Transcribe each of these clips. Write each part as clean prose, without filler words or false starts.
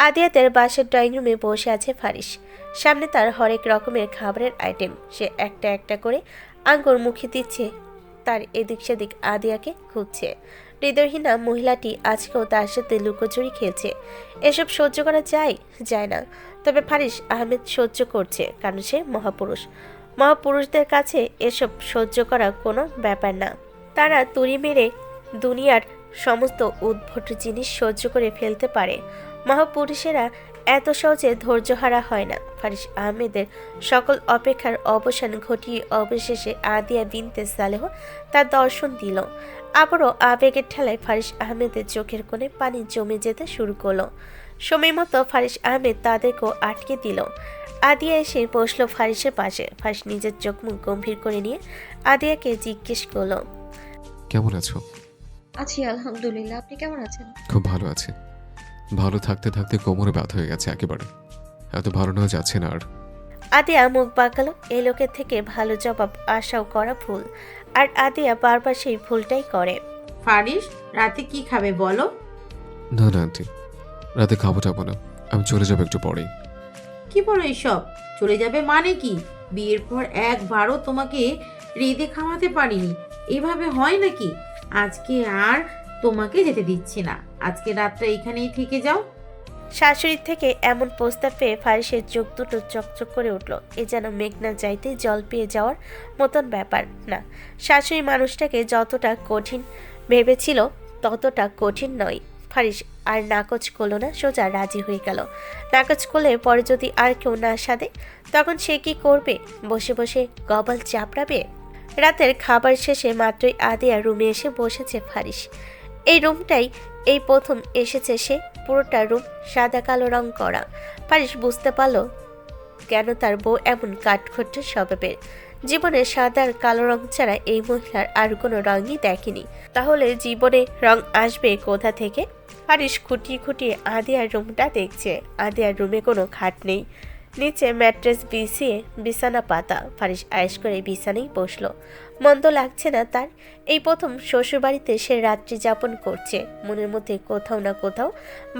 আদিয়াতের বাসার ড্রয়িং রুমে বসে আছে ফারিস। সামনে তার হরেক রকমের খাবারের আইটেম। সে একটা একটা করে আঙ্গুর মুখে দিচ্ছে। তার এদিক সেদিক আদিয়াকে খুঁজছে। হৃদয়হীনা মহিলাটি আজকেও তার সাথে লুকোচুরি খেলছে। এসব সহ্য করা যায় যায় না। তবে ফারিস আহমেদ সহ্য করছে, কারণ সে মহাপুরুষ। মহাপুরুষদের কাছে এসব সহ্য করা কোনো ব্যাপার না। তারা তুড়ি মেরে দুনিয়ার সমস্ত উদ্ভট জিনিস সহ্য করে ফেলতে পারে। মহাপুরুষেরা এত সহজে ধৈর্যহারা হয় না। ফারিস আহমেদের সকল অপেক্ষার অবসান ঘটিয়ে অবশেষে আদিয়া বিনতে সালেহ তার দর্শন দিল। আবারও আবেগের ঠেলায় ফারিস আহমেদের চোখের কোণে পানি জমে যেতে শুরু করলো। সময় মতো ফারিস আহমেদ তাদেরকেও আটকে দিল। আদিয়া এসে বসলো ফারিসের পাশে। ফারিস নিজের চোখ মুখ গম্ভীর করে নিয়ে আদিয়াকে জিজ্ঞেস করলো, কেমন আছো? আছি আলহামদুলিল্লাহ। আপনি কেমন আছেন? খুব ভালো আছি। ভালো থাকতে থাকতে কোমরে ব্যথা হয়ে গেছে একেবারে। এত ভালো নেওয়া যাচ্ছে না আর। আদিয়া মুখ বাঁকালো। এই লোকের থেকে ভালো জবাব আশাও করা ভুল, আর আদিয়া বারবার সেই ভুলটাই করে। ফারিস, রাতে কি খাবে বলো? না না আন্টি, রাতে খাবো টাবো না, আমি চলে যাবো একটু পরেই। কি বলো এইসব? চলে যাবে মানে কি? বিয়ের পর একবারও তোমাকে রেঁধে খাওয়াতে পারিনি, এভাবে হয় নাকি? আজকে আর তোমাকে যেতে দিচ্ছি না। আজকে রাতটা এখানেই থেকে যাও। শাশুড়ির থেকে এমন প্রস্তাব পেয়ে ফারিসের চোখ দুটো চকচক করে উঠল। এ যেন মেঘনা চাইতে জল পেয়ে যাওয়ার মতন ব্যাপার না। শাশুড়ি মানুষটাকে যতটা কঠিন ভেবেছিল ততটা কঠিন নয়। ফারিস আর নাকচ করলো না, সোজা রাজি হয়ে গেল। নাকচ করলে পরে যদি আর কেউ না সাধে, তখন সে কি করবে? বসে বসে গবাল চাপড়াবে? রাতের খাবার শেষে মাত্রই আদিয়া রুমে এসে বসেছে ফারিস। এই রুমটাই এই প্রথম এসেছে সে। পুরোটা রুম সাদা কালো রং করা। ফারিস বুঝতে পারল কেন তার বউ এমন কাঠখোট্ট স্বভাবের। জীবনে সাদা আর কালো রং ছাড়া এই মহিলার আর কোনো রঙই দেখেনি। তাহলে জীবনে রং আসবে কোথা থেকে? ফারিস খুঁটিয়ে খুঁটিয়ে আদিয়ার রুমটা দেখছে। আদিয়ার রুমে কোনো খাট নেই, নিচে ম্যাট্রেস বিছিয়ে বিছানা পাতা। ফারিস আয়েশ করে বিছানায় বসলো। মন্দ লাগছে না তার। এই প্রথম শ্বশুরবাড়িতে সে রাত্রি যাপন করছে। মনের মধ্যে কোথাও না কোথাও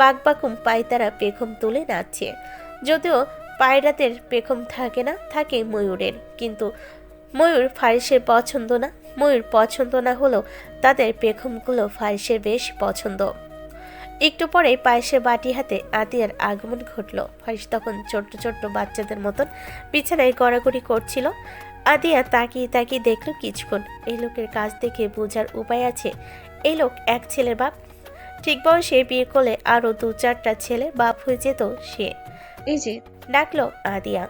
বাঘবাকুম পায়তারা পেখম তুলে নাচছে। যদিও পায়রাদের পেখম থাকে না, থাকে ময়ূরের। কিন্তু ময়ূর ফারিসের পছন্দ না। ময়ূর পছন্দ না হলেও তাদের পেখমগুলো ফারিসের বেশ পছন্দ। একটু পরেই পায়েসের বাটি হাতে আদিয়ার আগমন ঘটল। ফারিস তখন ছোট্ট ছোট্ট বাচ্চাদের মতন বিছানায় গড়াগড়ি করছিল। আদিয়া তাকিয়ে তাকিয়ে দেখল কিছুক্ষণ। এই লোকের কাজ দেখে বোঝার উপায় আছে, এই লোক এক ছেলের বাপ। ঠিক বয়সে বিয়ে করলে আরও 2-4টা ছেলে বাপ হয়ে যেত সে। এই যে, ডাকলো আদিয়া।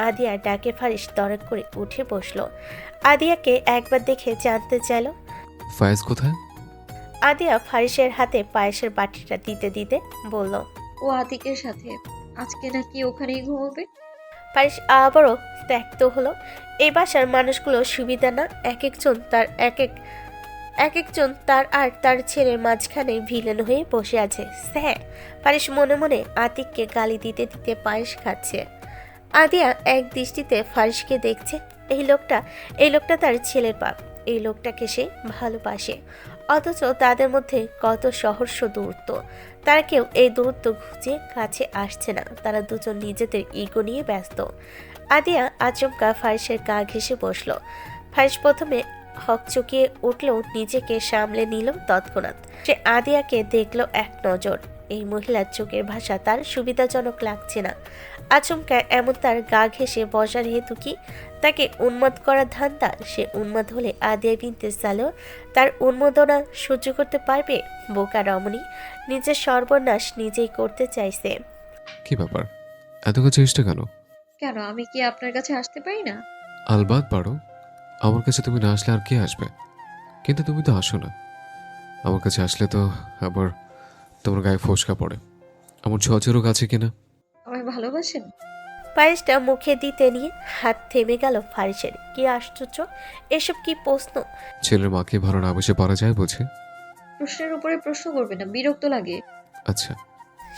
আদিয়া ডাকে ফারিস তরক করে উঠে বসলো। আদিয়াকে একবার দেখে জানতে চাইল। ফায়েজ কোথায়? আদিয়া ফারিসের হাতে পায়েসের বাটিটা দিতে দিতে বলল, ও আতিকের সাথে আজকে নাকি ওখানেই ঘুমোবে। ফারিস আবারও ত্যক্ত হলো। এই বাসার মানুষগুলো সুবিধা না। এক একজন তার আর তার ছেলের মাঝখানে ভিলেন হয়ে বসে আছে। হ্যাঁ, ফারিস মনে মনে আতিককে গালি দিতে দিতে পায়েস খাচ্ছে। আদিয়া এক দৃষ্টিতে ফারিসকে দেখছে। এই লোকটা তার ছেলের বাপ। এই লোকটাকে সে ভালোবাসে। অথচ তাদের মধ্যে কত সহস্র দূরত্ব। তারা কেউ এই দূরত্ব ঘুচিয়ে কাছে আসছে না। তারা দুজন নিজেদের ইগো নিয়ে ব্যস্ত। আদিয়া আচমকা ফারিসের গা ঘেঁষে বসলো। ফারিস প্রথমে হকচকিয়ে উঠলেও নিজেকে সামলে নিল তৎক্ষণাৎ। সে আদিয়াকে দেখলো এক নজর। এই মহিলার চোখের ভাষা তার সুবিধাজনক লাগছে না। আচমকা এমন তার গা ঘেঁষে বসার হেতু কি? তাকে উন্মাদ করার ধান্দা? সে উন্মাদ হলে আদিয়া বিনতে সালেহ তার উন্মাদনা সহ্য করতে পারবে? বোকা রমণী নিজের সর্বনাশ নিজেই করতে চাইছে। কি ব্যাপার, এত চেষ্টা কেন? কেন, আমি কি আপনার কাছে আসতে পারি না? আলবাত পারো। আমার কাছে তুমি না আসলে আর কে আসবে? কিন্তু তুমি তো আসো না। আমার কাছে আসলে তো আবার তোমার গায়ে ফোসকা পড়ে। আমার ঝচরও আছে কিনা? আমায় ভালোবাসেন? পায়েসটা মুখে দিতে নিয়ে হাত থেমে গেল ফারিসের। কি আশ্চর্য! এসব কি প্রশ্ন? ছেলের মাকে ভালো না বসে পারা যায় বুঝি? প্রশ্নের উপরে প্রশ্ন করবে না, বিরক্ত লাগে। আচ্ছা,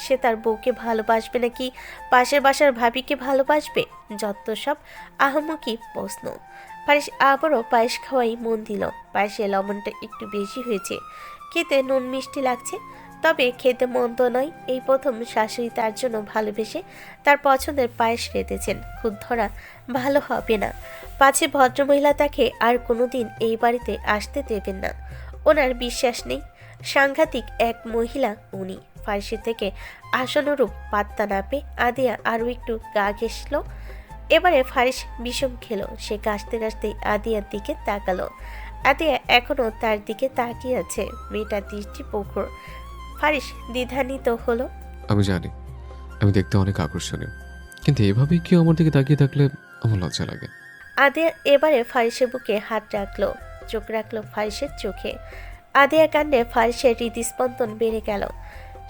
সে তার বউকে ভালোবাসবে নাকি পাশের বাসার ভাবিকে ভালোবাসবে? যত সব আহামকি প্রশ্ন। ফারিস আবারও পায়েস খাওয়াই মন দিল। পায়েসে লবণটা একটু বেশি হয়েছে, খেতে নুন মিষ্টি লাগছে। তবে খেতে মন্দ নয়। এই প্রথম শাশুড়ি তার জন্য ভালোবেসে তার পছন্দের পায়েস রেঁধেছেন। খুদ ধরা ভালো হবে না, পাছে ভদ্রমহিলা তাকে আর কোনোদিন এই বাড়িতে আসতে দেবেন না। ওনার বিশ্বাস নেই। সাংঘাতিক এক মহিলা উনি। ফার্সি থেকে আশানুরূপ পাত্তা না পেয়ে আদিয়া আরও একটু গা ঘেঁষল। এবারে ফারিস বিষম খেলো। সে কাশতে কাশতেই আদিয়ার দিকে তাকালো। আদিয়া এখনও তার দিকে তাকিয়ে আছে, মেয়েটার দৃষ্টি প্রখর। ফারিস দ্বিধান্বিত হলো। আমি জানি আমি দেখতে অনেক আকর্ষণীয়, কিন্তু এভাবে কেউ আমার দিকে তাকিয়ে থাকলে আমার লজ্জা লাগে। আদিয়া এবারে ফারিসের বুকে হাত রাখলো, চোখ রাখলো ফারিসের চোখে। আদিয়ার কাণ্ডে ফারিসের হৃদস্পন্দন বেড়ে গেল।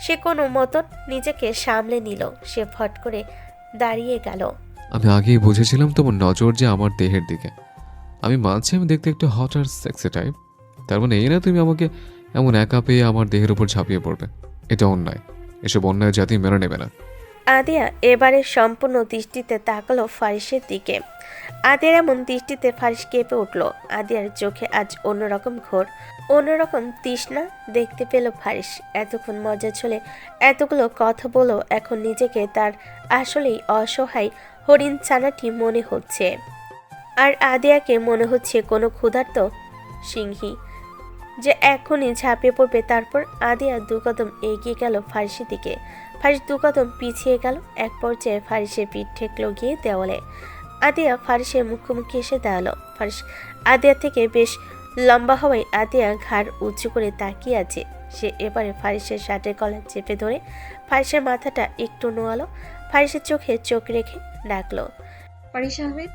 সে কোনো মতন নিজেকে সামলে নিল। সে ফট করে দাঁড়িয়ে গেল। আমি আগেই বুঝেছিলাম তোমার নজর যে আমার দেহের দিকে। আমি মানছি আমি দেখতে একটু হট আর সেক্সি টাইপ, তার মানে এই না তুমি আমাকে এমন একা পেয়ে আমার দেহের উপর ঝাঁপিয়ে পড়বে। এটা অন্যায়, এসব অন্যায় জাতি মেনে নেবে না। আদিয়া এবারে সম্পূর্ণ দৃষ্টিতে তাকালো ফারিসের দিকে। আদিয়ার এমন দৃষ্টিতে ফারিস কেঁপে উঠল। আদিয়ার চোখে আজ অন্যরকম ঘোর, অন্যরকম তৃষ্ণা দেখতে পেল ফারিস। এতক্ষণ মজা চলে, এতগুলো কথা বলো, এখন নিজেকে তার আসলেই অসহায় হরিণ ছানাটি মনে হচ্ছে। আর আদিয়াকে মনে হচ্ছে কোনো ক্ষুধার্ত সিংহী যে এখনই ঝাঁপিয়ে পড়বে। তারপর আদিয়া দু কদম এগিয়ে গেল ফারিসের দিকে। ফারিস দু কদম পিছিয়ে গেল। এক পর্যায়ে ফারিসের পিঠ ঠেকলো গিয়ে দেওয়ালে। আদিয়া ফারিসের মুখোমুখি এসে দাঁড়ালো। ফারিস আদিয়া থেকে বেশ লম্বা হওয়ায় আদিয়া ঘাড় উঁচু করে তাকিয়ে আছে। সে এবারে ফারিসের শার্টের কলার চেপে ধরে ফারিসের মাথাটা একটু নোয়ালো। ফারিসের চোখে চোখ রেখে ডাকলো, ফারিস আহমেদ,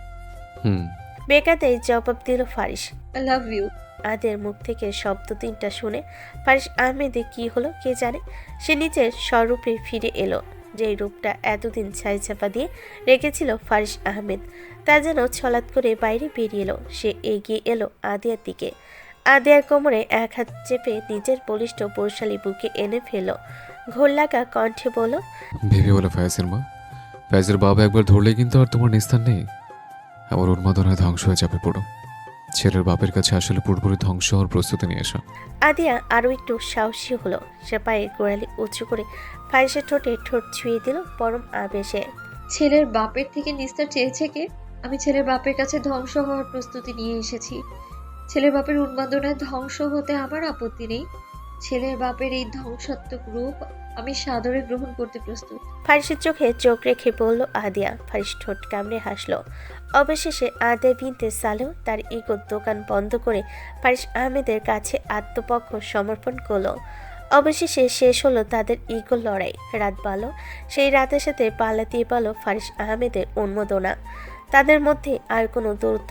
বেকাতেই জবাব দিল ফারিস। I love you. আদের মুখ থেকে শব্দ তিনটা শুনে ফারিস আহমেদে কি হলো কে জানে। সে নিজের স্বরূপে ফিরে এলো, যেই রূপটা এতদিন ছাইচাপা দিয়ে রেখেছিল ফারিস আহমেদ, তা যেন ছলাৎ করে বাইরে বেরিয়ে এলো। সে এগিয়ে এলো আদিয়ার দিকে। আদিয়ার কোমরে এক হাত চেপে নিজের বলিষ্ঠ বৈশালী বুকে এনে ফেলল। ঘোর লাগা কণ্ঠে বলল, ভেবে বলে ফায়াজের মা, ফায়াজের বাবা একবার ধরলে কিন্তু আর তোমার নিস্তার নেই। আমার উন্মাদনায় ধ্বংস হয়ে যাবে পুরো। ছেলের বাপের কাছে আসলে পুরোপুরি ধ্বংস হওয়ার প্রস্তুতি নিয়ে এসো। আদিয়া আরও একটু সাহসী হলো। সে পায়ের গোড়ালি উঁচু করে ফারিসের ঠোঁটে ঠোঁট ছুঁয়ে দিল পরম আবেশে। ছেলের বাপের থেকে নিস্তার চেয়েছে কে? আমি ছেলের বাপের কাছে ধ্বংস হওয়ার প্রস্তুতি নিয়ে এসেছি। ছেলের বাপের উন্মাদনায় ধ্বংস হতে আমার আপত্তি নেই। ছেলের বাপের এই ধ্বংসাত্মক রূপ আমি সাদরে গ্রহণ করতে প্রস্তুত। ফারিসের চোখে চোখ রেখে বলল আদিয়া। ফারিস ঠোঁট কামড়ে হাসলো। অবশেষে আদিয়া বিনতে সালেহ তার ইগোর দোকান বন্ধ করে ফারিস আহমেদের কাছে আত্মপক্ষ সমর্পণ করলো। অবশেষে শেষ হলো তাদের ইগোর লড়াই। রাত বালো, সেই রাতের সাথে পাল্লা দিয়ে পালো ফারিস আহমেদের উন্মাদনা। তাদের মধ্যে আর কোনো দূরত্ব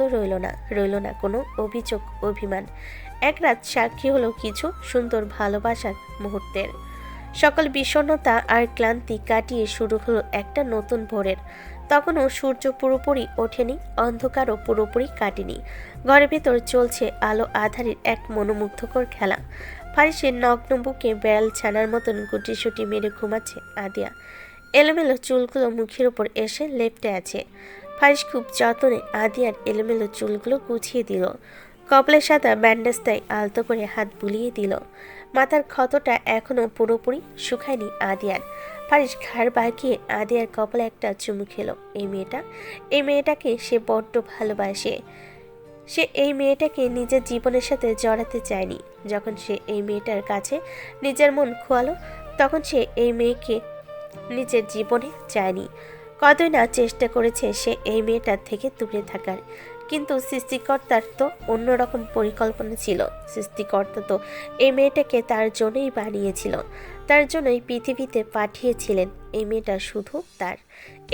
রইল না কোনো অভিযোগ অভিমান। এক রাত সাক্ষী হলো কিছু সুন্দর ভালোবাসার মুহূর্তের। সকল বিষণ্ণতা আর ক্লান্তি কাটিয়ে শুরু হলো একটা নতুন ভোরের। তখনও সূর্য পুরোপুরি ওঠেনি, অন্ধকারও পুরোপুরি কাটেনি। ঘরের ভেতর চলছে আলো আধারের এক মনোমুগ্ধকর খেলা। ফারিসের নগ্ন বুকে বেড়াল ছানার মতন গুটিসুটি মেরে ঘুমাচ্ছে আদিয়া। এলোমেলো চুলগুলো মুখের উপর এসে লেপ্টে আছে। ফারিস খুব যত্নে আদিয়ার এলোমেলো চুলগুলো গুছিয়ে দিল। কপালে সাদা ব্যান্ডেজটায় আলতো করে হাত বুলিয়ে দিল। মাথার ক্ষতটা এখনো পুরোপুরি শুকায়নি আদিয়ার। ফারিস ঘাড় বাঁকিয়ে আদিয়ার কপালে একটা চুমু খেলো। এই মেয়েটাকে সে বড্ড ভালোবাসে। সে এই মেয়েটাকে নিজের জীবনের সাথে জড়াতে চায়নি। যখন সে এই মেয়েটার কাছে নিজের মন খোয়ালো, তখন সে এই মেয়েকে নিজের জীবনে চায়নি। কতই না চেষ্টা করেছে সে এই মেয়েটার থেকে দূরে থাকার, কিন্তু সৃষ্টিকর্তার তো অন্যরকম পরিকল্পনা ছিল। সৃষ্টিকর্তা তো এই মেয়েটাকে তার জন্যই বানিয়েছিল, তার জন্যই পৃথিবীতে পাঠিয়েছিলেন। এই মেয়েটা শুধু তার,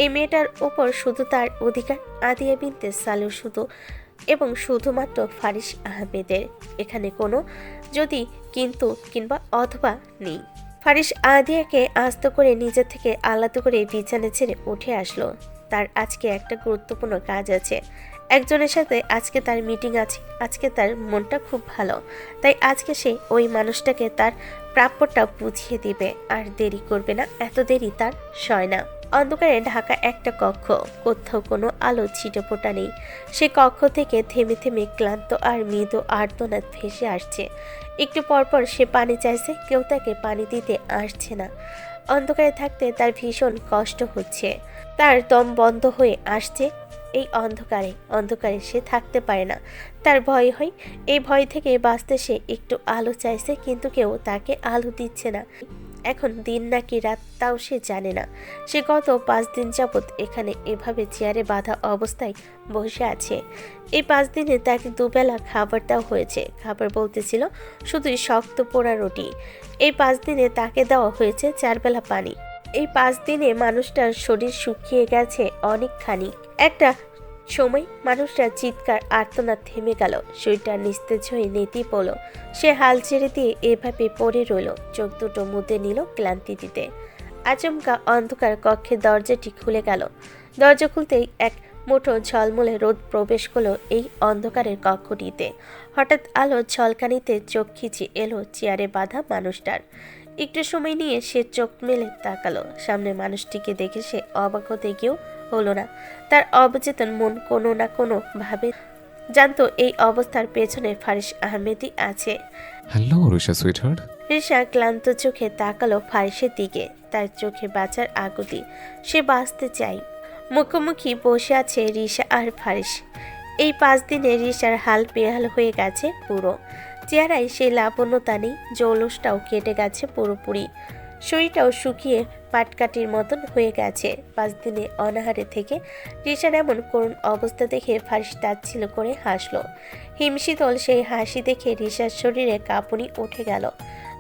এই মেয়েটার ওপর শুধু তার অধিকার। আদিয়া বিনতে সালেহ শুধু এবং শুধুমাত্র ফারিস আহমেদের। এখানে কোনো যদি, কিন্তু কিংবা অথবা নেই। ফারিস আদিয়াকে আস্ত করে নিজের থেকে আলাদা করে বিছানা ছেড়ে উঠে আসলো। তার আজকে একটা গুরুত্বপূর্ণ কাজ আছে। একজনের সাথে আজকে তার মিটিং আছে। আজকে তার মনটা খুব ভালো, তাই আজকে সে ওই মানুষটাকে তার প্রাপ্যটা বুঝিয়ে দিবে। আর দেরি করবে না, এত দেরি তার সয় না। অন্ধকারে ঢাকা একটা কক্ষ, কোথাও কোনো আলো ছিটেফোঁটা নেই। সে কক্ষ থেকে থেমে থেমে ক্লান্ত আর মৃদু আর্তনাদ ভেসে আসছে। একটু পরপর সে পানি চাইছে, কেউ তাকে পানি দিতে আসছে না। অন্ধকারে থাকতে তার ভীষণ কষ্ট হচ্ছে, তার দম বন্ধ হয়ে আসছে। এই অন্ধকারে সে থাকতে পারে না, তার ভয় হয়। এই ভয় থেকে বাঁচতে সে একটু আলো চাইছে, কিন্তু কেউ তাকে আলো দিচ্ছে না। এখন দিন নাকি রাত তাও সে জানে না। সে গত 5 দিন যাবৎ এখানে এভাবে চেয়ারে বাঁধা অবস্থায় বসে আছে। এই 5 দিনে তাকে দুবেলা খাবার দেওয়া হয়েছে। খাবার বলতে ছিল শুধুই শক্ত পোড়া রুটি। এই 5 দিনে তাকে দেওয়া হয়েছে 4 বেলা পানি। এই 5 দিনে মানুষটার শরীর শুকিয়ে গেছে অনেকখানি। একটা সময় মানুষটার চিৎকার আর্তনাদ থেমে গেল, শরীরটা নিস্তেজ হয়ে নেতি পড়ল। সে হাল ছেড়ে দিয়ে এভাবে পড়ে রইল, চোখ দুটো মুদে নিল ক্লান্তি দিতে। আচমকা অন্ধকার কক্ষের দরজাটি খুলে গেল। দরজা খুলতেই এক মুঠো ঝলমলে রোদ প্রবেশ করলো এই অন্ধকারের কক্ষটিতে। হঠাৎ আলো ঝলকানিতে চোখ খিচে এলো চেয়ারে বাঁধা মানুষটার। একটু সময় নিয়ে সে চোখ মেলে তাকালো। সামনে মানুষটিকে দেখে সে অবাক হতে গিয়েও হলো না। তার অবচেতন মন কোনো না কোনো ভাবে জানতো এই অবস্থার পেছনে ফারিস আহমেদই আছে। Hello Risha sweetheart. রিশা ক্লান্ত চোখে তাকালো ফারিসের দিকে, তার চোখে বাঁচার আকুতি। সে বাঁচতে চাই। মুখোমুখি বসে আছে রিশা আর ফারিস। এই 5 দিনে রিশার হাল বেহাল হয়ে গেছে পুরো। চেহারায় সেই লাবণ্যতা নেই, জৌলসটাও কেটে গেছে পুরোপুরি। শরীরটাও শুকিয়ে পাটকাঠির মতন হয়ে গেছে। 5 দিনে অনাহারে থেকে রিশার এমন করুণ অবস্থা দেখে ফারিস তাচ্ছিল্য করে হাসলো। হিমশীতল সেই হাসি দেখে রিশার শরীরে কাঁপুনি উঠে গেল।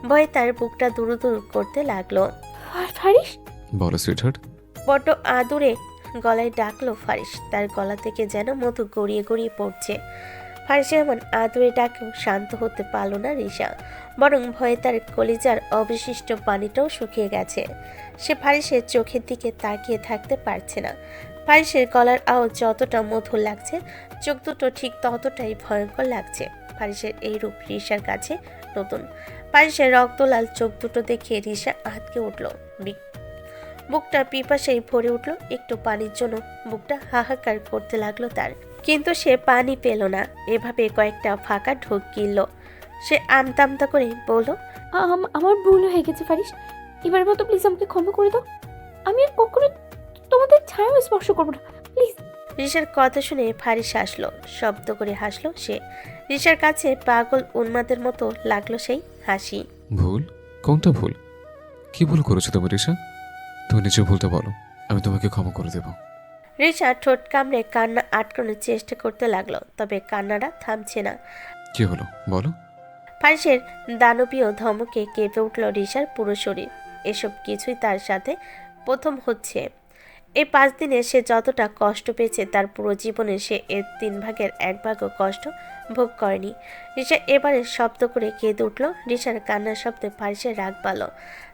ভয়ে তার বুকটা দুরু দুরু করতে লাগলো। ফারিস, বলো সুইটহার্ট। বড্ড আদুরে গলায় ডাকলো ফারিস। তার গলা থেকে যেন মধু গড়িয়ে গড়িয়ে পড়ছে। ফারিসের এমন আদুরে ডাকেও শান্ত হতে পারল না রিশা, বরং ভয়ে তার কলিজার অবশিষ্ট পানিটাও শুকিয়ে গেছে। সে ফারিসের চোখের দিকে তাকিয়ে থাকতে পারছে না। ফারিসের গলার আওয়াজ যতটা মধুর লাগছে, চোখ দুটো ঠিক ততটাই ভয়ঙ্কর লাগছে। ফারিসের এই রূপ রিশার কাছে নতুন। ফারিসের রক্তলাল চোখ দুটো দেখে রিশা আটকে উঠল। বুকটা পিপাসায় ভরে উঠল। একটু পানির জন্য বুকটা হাহাকার করতে লাগলো তার, কিন্তু সে পানি পেল না। এভাবে কয়েকটা ফাঁকা ঢোক গিলল। সে আমতা করে বলল, আমার ভুল হয়ে গেছে ফারিস, এবার মতো প্লিজ আমাকে ক্ষমা করে দাও। আমি আর কখনো তোমাদের ছায়াও স্পর্শ করবো না, প্লিজ। রিশার কথা শুনে ফারিস হাসলো, শব্দ করে হাসলো সে। রিশার কাছে পাগল উন্মাদের মতো লাগলো সেই হাসি। ভুল? কোনটা ভুল? কি ভুল করেছো তুমি রিশা? তুমি নিজে ভুলতে বলো, আমি তোমাকে ক্ষমা করে দেব। রিশা ঠোঁট কামড়ে কান্না আটকানোর চেষ্টা করতে লাগলো, তবে কান্নাটা থামছে না। কি হলো বলো। ফারিসের দানবীয় ধমকে কেঁপে উঠল রিশার পুরো শরীর। এসব কিছুই তার সাথে প্রথম হচ্ছে। এই 5 দিনে সে যতটা কষ্ট পেয়েছে তার পুরো জীবনে সে এর 3 ভাগের 1 ভাগও কষ্ট ভোগ করেনি। রিশা এবারে শব্দ করে কেঁদে উঠল। রিশার কান্নার শব্দে ফারিসের রাগ বাড়ল।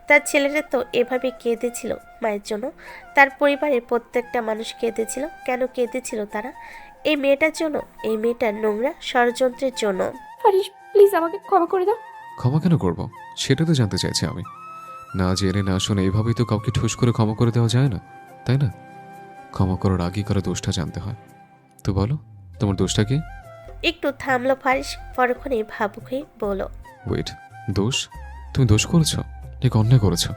তার ছেলেরা তো এভাবে কেঁদেছিল মায়ের জন্য, তার পরিবারের প্রত্যেকটা মানুষ কেঁদেছিল। কেন কেঁদেছিল তারা? এই মেয়েটার জন্য, এই মেয়েটার নোংরা ষড়যন্ত্রের জন্য। ফারিস প্লিজ আমাকে ক্ষমা করে দাও। ক্ষমা কেন করব সেটা তো জানতে চাইছি আমি। না জেনে না শুনে এইভাবেই তো কাউকে ঠুস করে ক্ষমা করে দেওয়া যায় না, তাই না? ক্ষমা করার আগেই করা দোষটা জানতে হয়। তো বলো তোমার দোষটা কি? একটু থামলো ফারিস, পরক্ষণে ভাবুক হয়ে বলল, ওয়েট, দোষ? তুমি দোষ করেছো নাকি অন্যায় করেছো?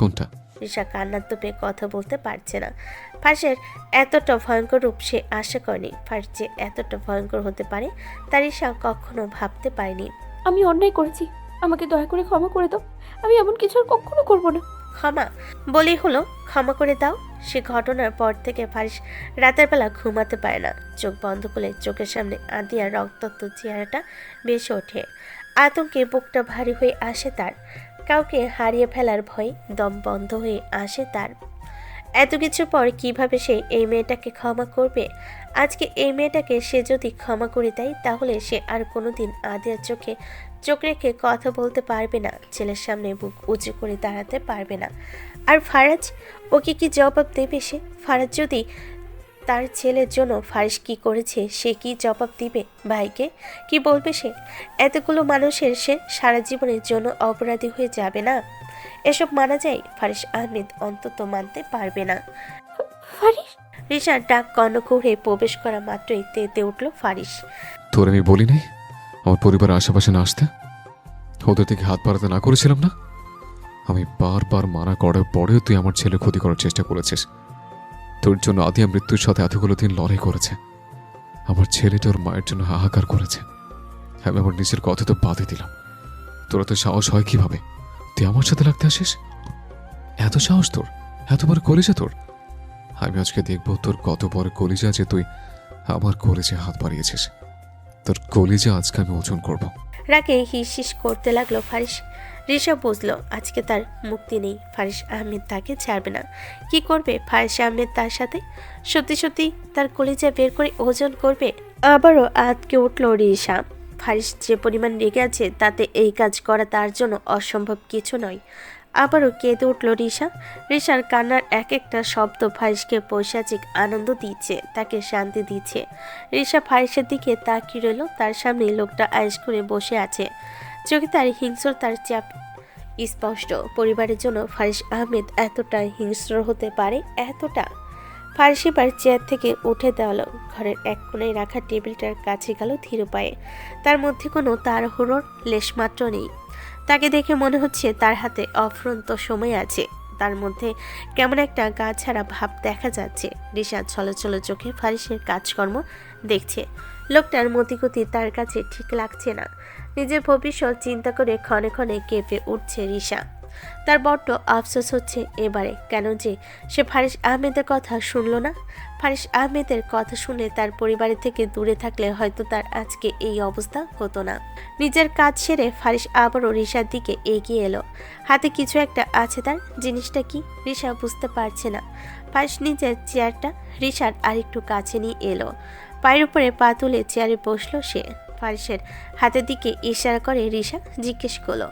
কোনটা? রিশা কান্নার তোপে কথা বলতে পারছে না। ফারিসের এতটা ভয়ঙ্কর রূপ সে আশা করেনি। ফারিস যে এতটা ভয়ঙ্কর হতে পারে তা রিশা কখনো ভাবতে পারেনি। আমি অন্যায় করেছি, আমাকে দয়া করে ক্ষমা করে দাও। আমি এমন কিছু আর কখনো করবো না। ক্ষমা বলেই হলো, ক্ষমা করে দাও। সে ঘটনার পর থেকে ফারিস রাতের বেলা ঘুমাতে পারে না। চোখ বন্ধ করলে চোখের সামনে আদিয়ার রক্তাক্ত চেহারাটা ভেসে ওঠে। আতঙ্কে বুকটা ভারী হয়ে আসে তার। কাউকে হারিয়ে ফেলার ভয় দম বন্ধ হয়ে আসে তার। এত কিছু পর কিভাবে সে এই মেয়েটাকে ক্ষমা করবে? আজকে এই মেয়েটাকে সে যদি ক্ষমা করে দেয়, তাহলে সে আর কোনোদিন আদিয়ার চোখে চোখ রেখে কথা বলতে পারবে না, ছেলের সামনে বুক উঁচু করে দাঁড়াতে পারবে না। আর ফারাজ, ওকে কি জবাব দেবে সে? ফারাজ যদি তার ছেলের জন্য ফারিস কি করেছে সে কি জবাব দিবে? ভাইকে কি বলবে সে? এতগুলো মানুষের সে সারা জীবনের জন্য অপরাধী হয়ে যাবে না? এসব মানা যায়? ফারিস আহমেদ অন্তত মানতে পারবে না। ফারিস, রিশার ডাক কর্ণকুহরে প্রবেশ করা মাত্রই তেতে উঠল ফারিস। তোর আমি বলি নাই আমার পরিবারের আশেপাশে না আসতে? ওদের থেকে হাত বাড়াতে না করেছিলাম না? আমি বারবার মানা করার পরেও তুই আমার ছেলে ক্ষতি করার চেষ্টা করেছিস। তোর জন্য আদিয়া মৃত্যুর সাথে এতগুলো দিন লড়াই করেছে। আমার ছেলেটা ওর মায়ের জন্য হাহাকার করেছে। আমি আমার নিজের কথা তো বাদে দিলাম। তোরা তো সাহস হয় কিভাবে তুই আমার সাথে লাগতে আসিস? এত সাহস তোর, এত বড় কলিজা তোর! আমি আজকে দেখবো তোর কত বড় কলিজা যে তুই আমার কলিজে হাত বাড়িয়েছিস। তোর কলিজা আজকে আমি ওজন করব। রাগে হিস করতে লাগলো ফারিস। রিশা বুঝলো আজকে তার মুক্তি নেই। ফারিস আহমেদ তাকে ছাড়বে না। কি করবে ফারিস আহমেদ তার সাথে? সত্যি সত্যি তার কলিজা বের করে ওজন করবে? আবারও আতকে উঠল রিশা। ফারিস যে পরিমাণ রেগে আছে তাতে এই কাজ করা তার জন্য অসম্ভব কিছু নয়। আবারও কেঁদে উঠল রিশা। রিশার কান্নার এক একটা শব্দ ফারিসকে পৈশাচিক আনন্দ দিচ্ছে, তাকে শান্তি দিচ্ছে। রিশা ফারিসের দিকে তাকিয়ে রইল। তার সামনে লোকটা আয়েশ করে বসে আছে। চোখে তার হিংস্রতার চাপ স্পষ্ট। পরিবারের জন্য ফারিস আহমেদ এতটা হিংস্র হতে পারে? এতটা? ফারিস এবার চেয়ার থেকে উঠে দাঁড়ালো। ঘরের এক কোণায় রাখা টেবিলটার কাছে গেল ধীর পায়ে। তার মধ্যে কোনো তাড়াহুড়োর লেশমাত্র নেই। তাকে দেখে মনে হচ্ছে তার হাতে অফুরন্ত সময় আছে। তার মধ্যে কেমন একটা গা ছাড়া ভাব দেখা যাচ্ছে। রিশা ছলছল চোখে ফারিসের কাজকর্ম দেখছে। লোকটার মতিগতি তার কাছে ঠিক লাগছে না। নিজের ভবিষ্যৎ চিন্তা করে ক্ষণে ক্ষণে কেঁপে উঠছে রিশা। তার বড্ড আফসোস হচ্ছে এবারে কেন যে সে ফারিস আহমেদের কথা শুনলো না। ফারিস আহমেদের কথা শুনে তার পরিবারের থেকে দূরে থাকলে হয়তো তার আজকে এই অবস্থা হতো না। নিজের কাজ সেরে ফারিস আবারও রিশার দিকে এগিয়ে এলো। হাতে কিছু একটা আছে তার। জিনিসটা কি রিশা বুঝতে পারছে না। ফারিস নিজের চেয়ারটা রিশার আরেকটু কাছে নিয়ে এলো। পায়ের উপরে পা তুলে চেয়ারে বসলো সে। ফারিসের হাতের দিকে ইশারা করে রিশা জিজ্ঞেস করলো,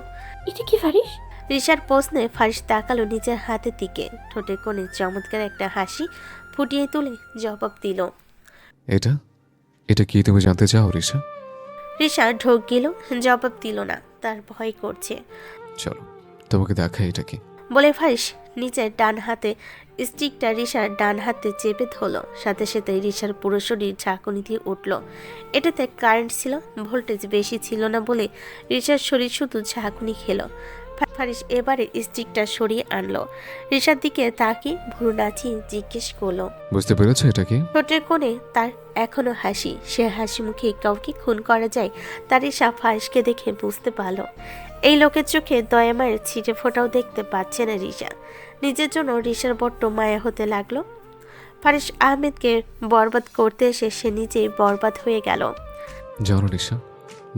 এটা কি ফারিস? রিশার প্রশ্নে ফারিস তাকালো নিজের হাতের দিকে। ঠোঁটের কোণে চমৎকার একটা হাসি ফুটিয়ে তুলে জবাব দিল, এটা এটা কি তুমি জানতে চাও রিশা? রিশা ঢোক গেল, জবাব দিল না। তার ভয় করছে। চলো তোমাকে দেখাই এটা কি। বলে ফারিস নিজের ডান হাতে স্টিকটা রিশার ডান হাতে চেপে ধরল। সাথে সাথে রিশার পুরো শরীর ঝাঁকুনি দিয়ে উঠল। এটাতে কারেন্ট ছিল, ভোল্টেজ বেশি ছিল না বলে রিশার শরীর শুধু ঝাঁকুনি খেলো। ফারিস এবারে স্টিকটা সরিয়ে আনলো। রিশার দিকে তাকিয়ে ভুরু নাচিয়ে জিজ্ঞেস করলো, বুঝতে পেরেছো এটা কি? ঠোঁটের কোণে তার এখনো হাসি। সে হাসি মুখে কাউকে খুন করা যায় তার রিশা ফারিসকে দেখে বুঝতে পারল। এই লোকের চোখে দয়া মায়ের ছিটে ফোটাও দেখতে পাচ্ছে না রিশা। নিজের জন্য রিশার বড্ড মায়া হতে লাগলো। ফারিস আহমেদকে বরবাদ করতে এসে সে নিজেই বরবাদ হয়ে গেল। জানো রিশা,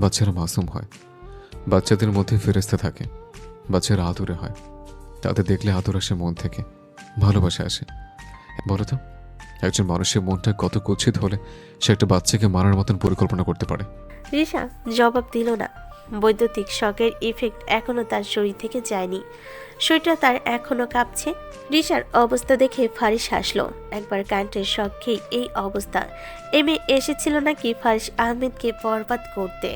বাচ্চারা মাসুম হয়। বাচ্চাদের মধ্যে ফেরেস্তা থাকে। বাচ্চারা আদরে হয়। তাদের দেখলে আদর আসে মন থেকে, ভালোবাসা আসে। বলো তো, একজন মানুষের মনটা কত কুৎসিত হলে সে একটা বাচ্চাকে মারার মতন পরিকল্পনা করতে পারে? রিশা জবাব দিল না। বৈদ্যুতিক শকের ইফেক্ট এখনো তার শরীর থেকে যায়নি। শরীরটা তার এখনো কাঁপছে। রিশার অবস্থা দেখে ফারিস হাসলো। একবার কারেন্টের শক খেয়ে এই অবস্থা। মেয়ে এসেছিল নাকি ফারিস আহমেদকে বরবাদ করতে?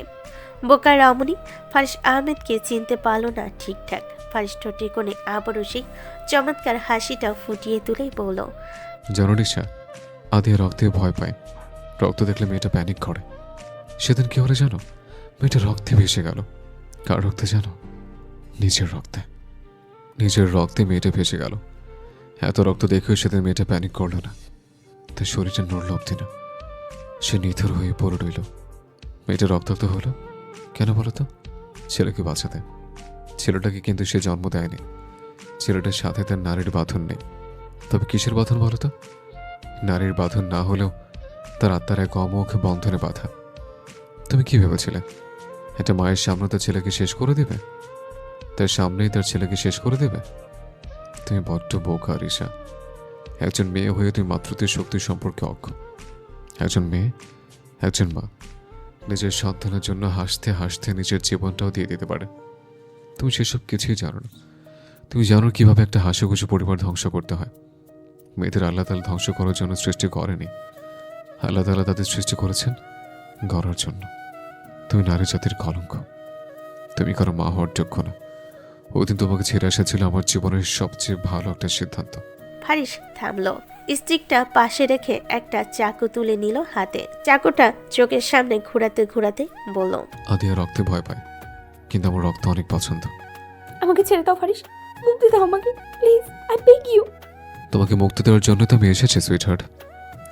বোকা রমণী ফারিস আহমেদকে চিনতে পারল না ঠিকঠাক। ফারিস ঠোঁটের কোণে আবারও সেই চমৎকার হাসিটা ফুটিয়ে তুলেই বলল, জানো রিশা, আদিয়া রক্তে ভয় পায়। রক্ত দেখলে মেয়েটা প্যানিক করে। সেদিন কি হলে জানো? মেয়েটা রক্তে ভেসে গেল। কার রক্তে জানো? নিজের রক্তে। নিজের রক্তে মেয়েটা ভেসে গেল। এত রক্ত দেখেও সেদিন মেয়েটা প্যানিক করলো না। তার শরীরটা নড়ল অব্দি না। সে নিথর হয়ে পড়ে রইল। মেয়েটা রক্তাক্ত হলো কেন বলো তো? ছেলেকে বাঁচাতে। ছেলেটাকে কিন্তু সে জন্ম দেয়নি। ছেলেটার সাথে তার নারীর বাঁধন নেই। তবে কিসের বাঁধন বলো তো? নারীর বাঁধন না হলেও তার আত্মার এক অমোঘ বন্ধনে বাঁধা। তুমি কি ভেবেছিলে একটা মায়ের সামনে তার ছেলেকে শেষ করে দেবে? তার সামনেই তার ছেলেকে শেষ করে দেবে? তুমি বড্ড বোকা রিশা। একজন মেয়ে হয়ে তুমি মাতৃত্বের শক্তির সম্পর্কে অজ্ঞ। একজন মেয়ে, একজন মা নিজের সন্তানের জন্য হাসতে হাসতে নিজের জীবনটাও দিয়ে দিতে পারে। তুমি সেসব কিছুই জানো না। তুমি জানো কিভাবে একটা হাসিখুশি পরিবার ধ্বংস করতে হয়। মেয়েদের আল্লাহ তাআলা ধ্বংস করার জন্য সৃষ্টি করেনি। আল্লাহ তাআলা তাদের সৃষ্টি করেছেন গড়ার জন্য। তুমি নারী জাতির কলঙ্ক। তুমি কারো মা হওয়ার যোগ্য না। ওই দিন তোমাকে ছেড়ে আসা ছিল আমার জীবনের সবচেয়ে ভালো একটা সিদ্ধান্ত। ফারিস থামলো। স্টিকটা পাশে রেখে একটা চাকু তুলে নিল হাতে। চাকুটা চোখের সামনে ঘোরাতে ঘোরাতে বলল, আদিয়া রক্তে ভয় পায়, কিন্তু আমার রক্ত অনেক পছন্দ। আমাকে ছেড়ে দাও ফারিস, মুক্তি দাও আমাকে প্লিজ, আই বেগ ইউ। তোমাকে মুক্তি দেওয়ার জন্য তো আমি এসেছি সুইটহার্ট,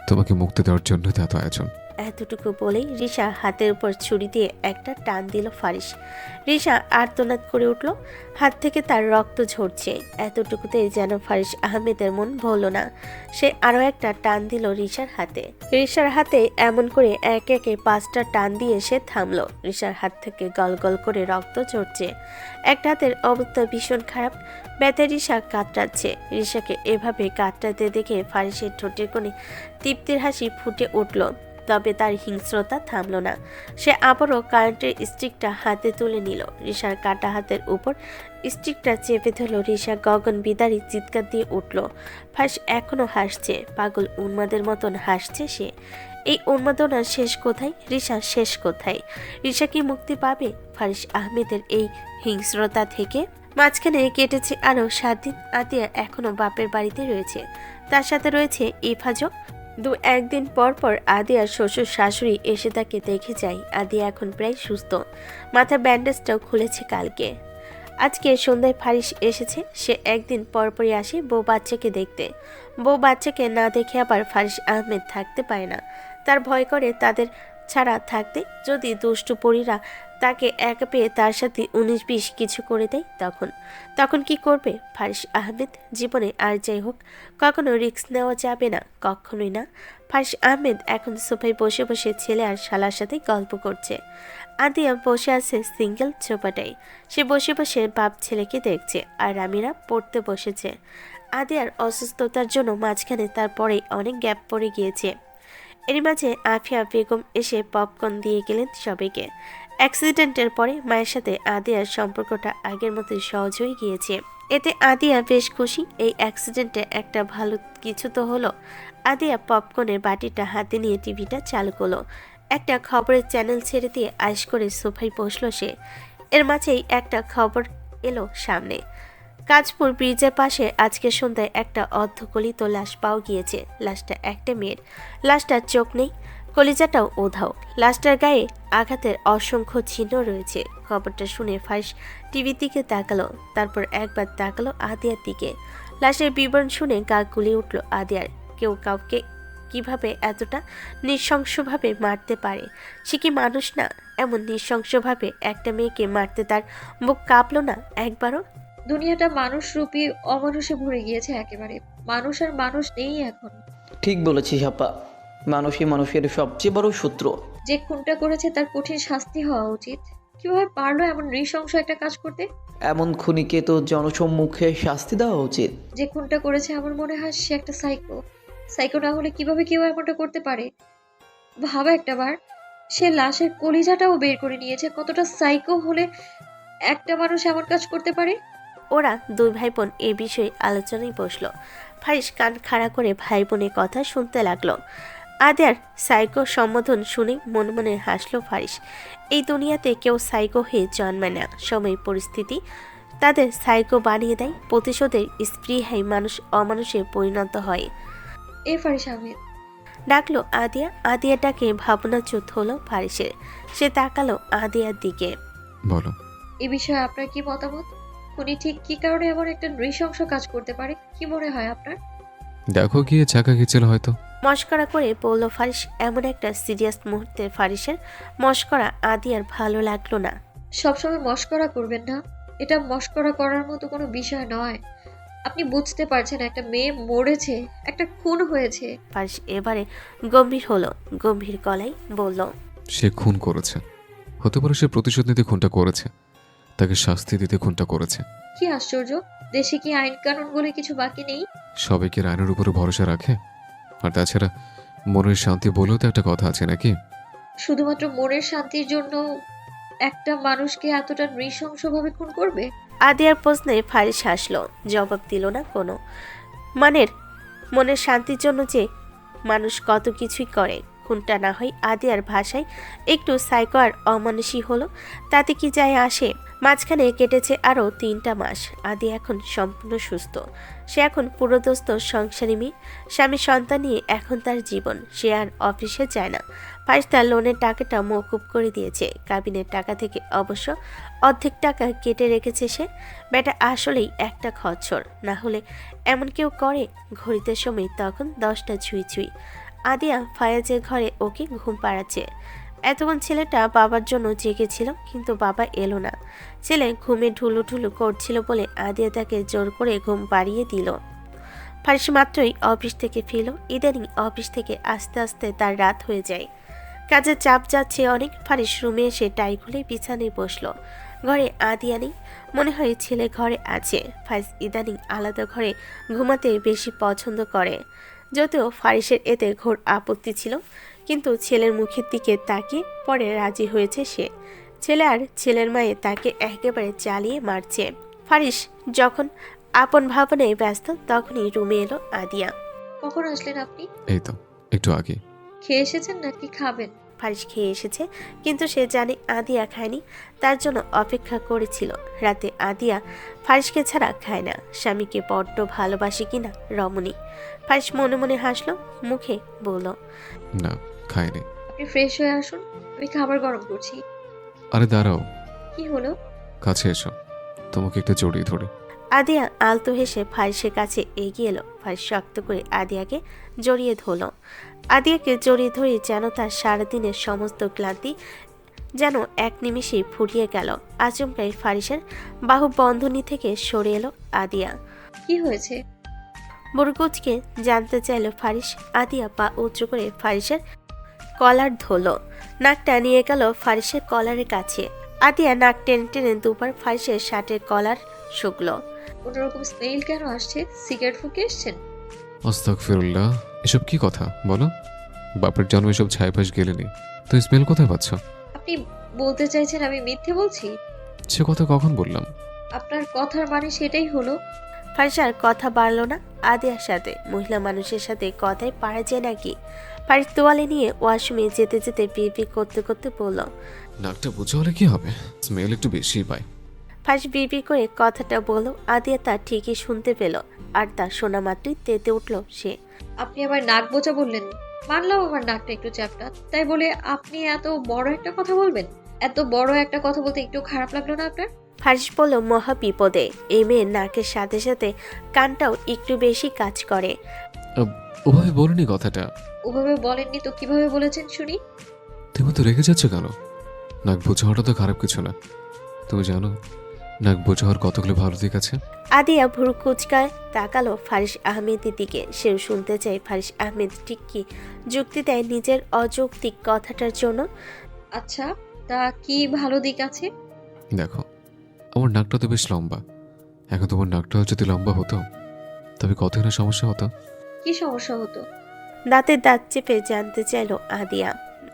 তোমাকে মুক্তি দেওয়ার জন্য তো এত আয়োজন। এতটুকু বলেই রিশা হাতের উপর ছুরি দিয়ে একটা টান দিল ফারিস। রিশা আর্তনাদ করে উঠল, হাত থেকে তার রক্ত ঝরছে। এতটুকুতেই যেন ফারিস আহমেদের মন ভরল না। সে আরও একটা টান দিল রিশার হাতে। রিশার হাতে এমন করে একে একে 5টা টান দিয়ে সে থামলো। রিশার হাত থেকে গল গল করে রক্ত ঝরছে। একটা হাতের অবস্থা ভীষণ খারাপ, ব্যথা রিশা কাতরাচ্ছে। রিশাকে এভাবে কাতরাতে দেখে ফারিসের ঠোঁটের কোণে তৃপ্তির হাসি ফুটে উঠল। তবে তার হিংস্রতা থামল না। সে আবারও কারেন্টের স্টিকটা হাতে তুলে নিল। রিশার কাটা হাতের উপর স্টিকটা চেপে ধরল। রিশা গগন বিদারী চিৎকার দিয়ে উঠল। ফাঁস এখনো হাসছে, পাগল উন্মাদের মতন হাসছে সে। এই উন্মাদনার শেষ কোথায়? রিশা শেষ কোথায়? রিশা কি মুক্তি পাবে ফারিস আহমেদের এই হিংস্রতা থেকে? মাঝখানে কেটেছে আরও 7 দিন। আতিয়া এখনো বাপের বাড়িতে রয়েছে, তার সাথে রয়েছে ইফাজও। 2-1 দিন পর পর আদিয়ার শ্বশুর শাশুড়ি এসে তাকে দেখে যায়। আদিয়া এখন প্রায় সুস্থ, মাথার ব্যান্ডেজটাও খুলেছে কালকে। আজকে সন্ধ্যায় ফারিস এসেছে। সে একদিন পরপরই আসে বউ বাচ্চাকে দেখতে। বউ বাচ্চাকে না দেখে আবার ফারিস আহমেদ থাকতে পারে না। তার ভয় করে তাদের ছাড়া থাকতে। যদি দুষ্টু পরীরা তাকে একা পেয়ে তার সাথে 19-20 কিছু করে দেয়, তখন কি করবে ফারিস আহমেদ? জীবনে আর যাই হোক, কখনো রিস্ক নেওয়া যাবে না, কখনোই না। ফারিস আহমেদ এখন সোফায় বসে বসে ছেলে আর শালার সাথে গল্প করছে। আদিয়া বসে আছে সিঙ্গেল চোপাটায়। সে বসে বসে বাপ ছেলেকে দেখছে, আর আমিরা পড়তে বসেছে। আদিয়ার অসুস্থতার জন্য মাঝখানে তারপরেই অনেক গ্যাপ পড়ে গিয়েছে। এর মাঝে আফিয়া বেগম এসে পপকর্ন দিয়ে গেলেন সবাইকে। অ্যাক্সিডেন্টের পরে মায়ের সাথে আদিয়ার সম্পর্কটা আগের মতোই সহজ হয়ে গিয়েছে। এতে আদিয়া বেশ খুশি। এই অ্যাক্সিডেন্টে একটা ভালো কিছু তো হলো। আদিয়া পপকর্নের বাটিটা হাতে নিয়ে টিভিটা চালু করলো। একটা খবরের চ্যানেল ছেড়ে দিয়ে আইস করে সোফায় বসলো সে। এর মাঝেই একটা খবর এলো সামনে। কাজপুর ব্রিজের পাশে আজকে সন্ধ্যায় একটা অর্ধগলিত লাশ পাওয়া গিয়েছে। লাশটা একটা মেয়ের। লাশটার চোখ নেই, কলিজাটাও উধাও। লাশটার গায়ে আঘাতের অসংখ্য চিহ্ন রয়েছে। খবরটা শুনে ফারিস টিভির দিকে তাকালো, তারপর একবার তাকালো আদিয়ার দিকে। লাশের বিবরণ শুনে গা গুলিয়ে উঠল আদিয়ার। কেউ কাউকে কিভাবে এতটা নৃশংসভাবে মারতে পারে? সে কি মানুষ না? এমন নৃশংসভাবে একটা মেয়েকে মারতে তার বুক কাঁপলো না একবারও? দুনিয়াটা মানুষরূপী অমানুষে ভরে গিয়েছে একেবারে। মানুষ আর মানুষ নেই এখন। ঠিক বলেছিস আপা, মানুষই মানুষের সবচেয়ে বড় শত্রু। যে খুনটা করেছে তার কঠিন শাস্তি হওয়া উচিত। কিভাবে পারলো এমন নৃশংস একটা কাজ করতে? এমন খুনিকে তো জনসম্মুখে শাস্তি দেওয়া উচিত। যে খুনটা করেছে আমার মনে হয় সে একটা সাইকো। সাইকো না হলে কিভাবে কেউ এমনটা করতে পারে? ভাবা একটাবার, সে লাশের কলিজাটাও বের করে নিয়েছে। কতটা সাইকো হলে একটা মানুষ এমন কাজ করতে পারে? ওরা 2 ভাই বোন এ বিষয়ে আলোচনায় বসলো। ফারিস কান খাড়া করে ভাই বোনের কথা শুনতে লাগলো। আদিয়ার সাইকো সম্বোধন শুনে মনে মনে হাসলো ফারিস। এই দুনিয়াতে কেউ সাইকো হয়ে জন্মায় না। সময় পরিস্থিতি তাদের সাইকো বানিয়ে দেয়। প্রতিশোধের স্পৃহায় মানুষ অমানুষে পরিণত হয়। এ ফারিস আহমেদ, ডাকলো আদিয়া। আদিয়াটাকে ভাবনাচ্যুত হলো ফারিসের। সে তাকালো আদিয়ার দিকে। বলো। এ বিষয়ে আপনার কি মতামত? উনি ঠিক কি কারণে এমন একটা নৃশংস কাজ করতে পারে? কি মনে হয় আপনার? দেখো গিয়ে চাকা খেয়েছিল হয়তো। মস্করা করে বলল ফারিস। এমন একটা সিরিয়াস মুহূর্তে ফারিসের মস্করা আদিয়ার ভালো লাগলো না। সবসময় মস্করা করবেন না, এটা মস্করা করার মতো কোনো বিষয় নয়। আপনি বুঝতে পারছেন একটা মেয়ে মরেছে, একটা খুন হয়েছে। ফারিস এবারে গম্ভীর হলো, গম্ভীর গলায় বলল, সে খুন করেছে, হতে পারে সে প্রতিশোধ নিতে খুনটা করেছে, তাকে শাস্তি দিতে খুনটা করেছে। কি আশ্চর্য, দেশে কি আইন কানুন বলে কিছু বাকি নেই? সবাই কি আইনের উপরে ভরসা রাখে? আর তাছাড়া মনের শান্তি বলেও তো একটা কথা আছে নাকি? শুধুমাত্র মনের শান্তির জন্য একটা মানুষকে এতটা নৃশংসভাবে খুন করবে? আদিয়ার প্রশ্নে ফারিস হাসলো, জবাব দিল না কোনো। মনের শান্তির জন্য যে মানুষ কত কিছুই করে, খুনটা না হয় আদিয়ার ভাষায় একটু সাইকো আর অমানুষী হলো, তাতে কি যায় আসে? মাঝখানে কেটেছে আরও 3টা মাস। আদি এখন সম্পূর্ণ সুস্থ। সে এখন পুরোদস্ত সংসারী মেয়ে। স্বামী সন্তান নিয়ে এখন তার জীবন। সে আর অফিসে যায় না। ফারিস তার লোনের টাকাটা মওকুফ করে দিয়েছে। কাবিনের টাকা থেকে অবশ্য অর্ধেক টাকা কেটে রেখেছে সে। বেটা আসলেই একটা খচ্চর, না হলে এমন কেউ করে? ঘড়িতে সময় তখন 10টা ছুঁই ছুঁই। আদিয়া ফায়াজের ঘরে ওকে ঘুম পাড়াচ্ছে। এতক্ষণ ছেলেটা বাবার জন্য জেগেছিল, কিন্তু বাবা এলো না। ছেলে ঘুমে ঢুলু ঢুলু করছিল বলে আদিয়া তাকে জোর করে ঘুম পাড়িয়ে দিল। ফারিস মাত্রই অফিস থেকে ফিরল। ইদানিং অফিস থেকে আস্তে আস্তে তার রাত হয়ে যায়। কাজের চাপ যাচ্ছে অনেক। ফারিস রুমে এসে টাই খুলে বিছানায় বসলো। ঘরে আদিয়া নেই, মনে হয় ছেলে ঘরে আছে। ফারিস ইদানিং আলাদা ঘরে ঘুমাতে বেশি পছন্দ করে, যদিও ফারিসের এতে ঘোর আপত্তি ছিল, কিন্তু ছেলের মুখের দিকে তাকিয়ে পরে রাজি হয়েছে সে। ছেলে আর ছেলের মায়ে তাকে একেবারে চালিয়ে মারছে। ফারিস যখন আপন ভাবনায় ব্যস্ত, তখনই রুমে এলো আদিয়া। কখন আসলেন আপনি? এই তো একটু আগে। খেয়ে এসেছেন নাকি খাবেন? ফারিস খেয়ে এসেছে, কিন্তু সে জানে আদিয়া খায়নি, তার জন্য অপেক্ষা করেছিল। রাতে আদিয়া ফারিসকে ছাড়া খায় না। স্বামীকে বড্ড ভালোবাসে কিনা রমণী। ফারিস মনে মনে হাসলো, মুখে বলল, না, খাইনি। আপনি ফ্রেশ হয়ে আসুন, আমি খাবার গরম করছি। আরে দাঁড়াও, কি হলো? কাছে এসো, তোমাকে একটু জড়িয়ে ধরি। আদিয়া আলতো হেসে ফারিসের কাছে এগিয়ে এলো। ফারিস শক্ত করে আদিয়াকে জড়িয়ে ধরল। আদিয়াকে জড়িয়ে ধরে যেন তার সারাদিনের সমস্ত ক্লান্তি যেন এক নিমিষেই ফুরিয়ে গেল। আচমকাই ফারিসের বাহু বন্ধনী থেকে সরে এলো আদিয়া। কি হয়েছে? বুড়কুচকে জানতে চাইল ফারিস। আদিয়া পা উঁচু করে ফারিসের কলার ধরল। নাকটা নিয়ে গেল ফারিসের কলারের কাছে। আদিয়া নাক টেনে টেনে দুবার ফারিসের শার্টের কলার শুকলো। অন্যরকম স্মেল কেন আসছে? সিগারেট ফুঁকে এসছেন? আস্তাগফিরুল্লাহ, এসব কি কথা বলো? বাপের জন্ম এসব ছাইপাশ গেলেনি, তো স্মেল কোথায় পাচ্ছ? আপনি বলতে চাইছেন আমি মিথ্যে বলছি? সে কথা কখন বললাম? আপনার কথার মানে সেটাই হলো। ফারিস আর কথা বাড়ল না আদিয়ার সাথে। মহিলা মানুষের সাথে কথায় পারা যায় নাকি? ফারিস তোয়ালে নিয়ে ওয়াশরুমে যেতে যেতে বিড়বিড় করতে করতে বলল, নাকটা বুঝে হলে কি হবে? স্মেল একটু বেশি পায়। ফারিস বিড়বিড় করে কথাটা বলল। আদিয়া তা ঠিকই শুনতে পেল, আর তা শোনা মাত্রই তেতে উঠল সে। আপনি আবার নাক বোঝা বললেন। মানলাম আমার নাকটা একটু চ্যাপটা, তাই বলে আপনি এত বড় একটা কথা বলবেন? এত বড় একটা কথা বলতে একটু খারাপ লাগলো না আপনার? ফারিস বলল, মহা বিপদে। এই মেয়ের নাকের সাথে সাথে কানটাও একটু বেশি কাজ করে। ওভাবে বলিনি কথাটা। ওভাবে বলেননি তো কিভাবে বলেছেন শুনি? তুমি তো রেখে যাচ্ছ কেন? নাক বোঝা হওয়াটা তো খারাপ কিছু না। তুমি জানো নাক বোঝা হওয়ার কতগুলো ভালো দিক আছে। আদিয়া ভুরু কুচকায় তাকালো ফারিস আহমেদের দিকে। সেও শুনতে চায় ফারিস আহমেদ ঠিক কি যুক্তি দেয় নিজের অযৌক্তিক কথাটার জন্য। আচ্ছা, তা কি ভালো দিক আছে? দেখো, আমার নাকটা তো বেশ লম্বা। এখন তোমার নাকটাও যদি লম্বা হতো, তবে কতই না সমস্যা হতো। কি সমস্যা হতো? দাঁতের দাঁত চেপে জানতে চাইলো আদিয়া।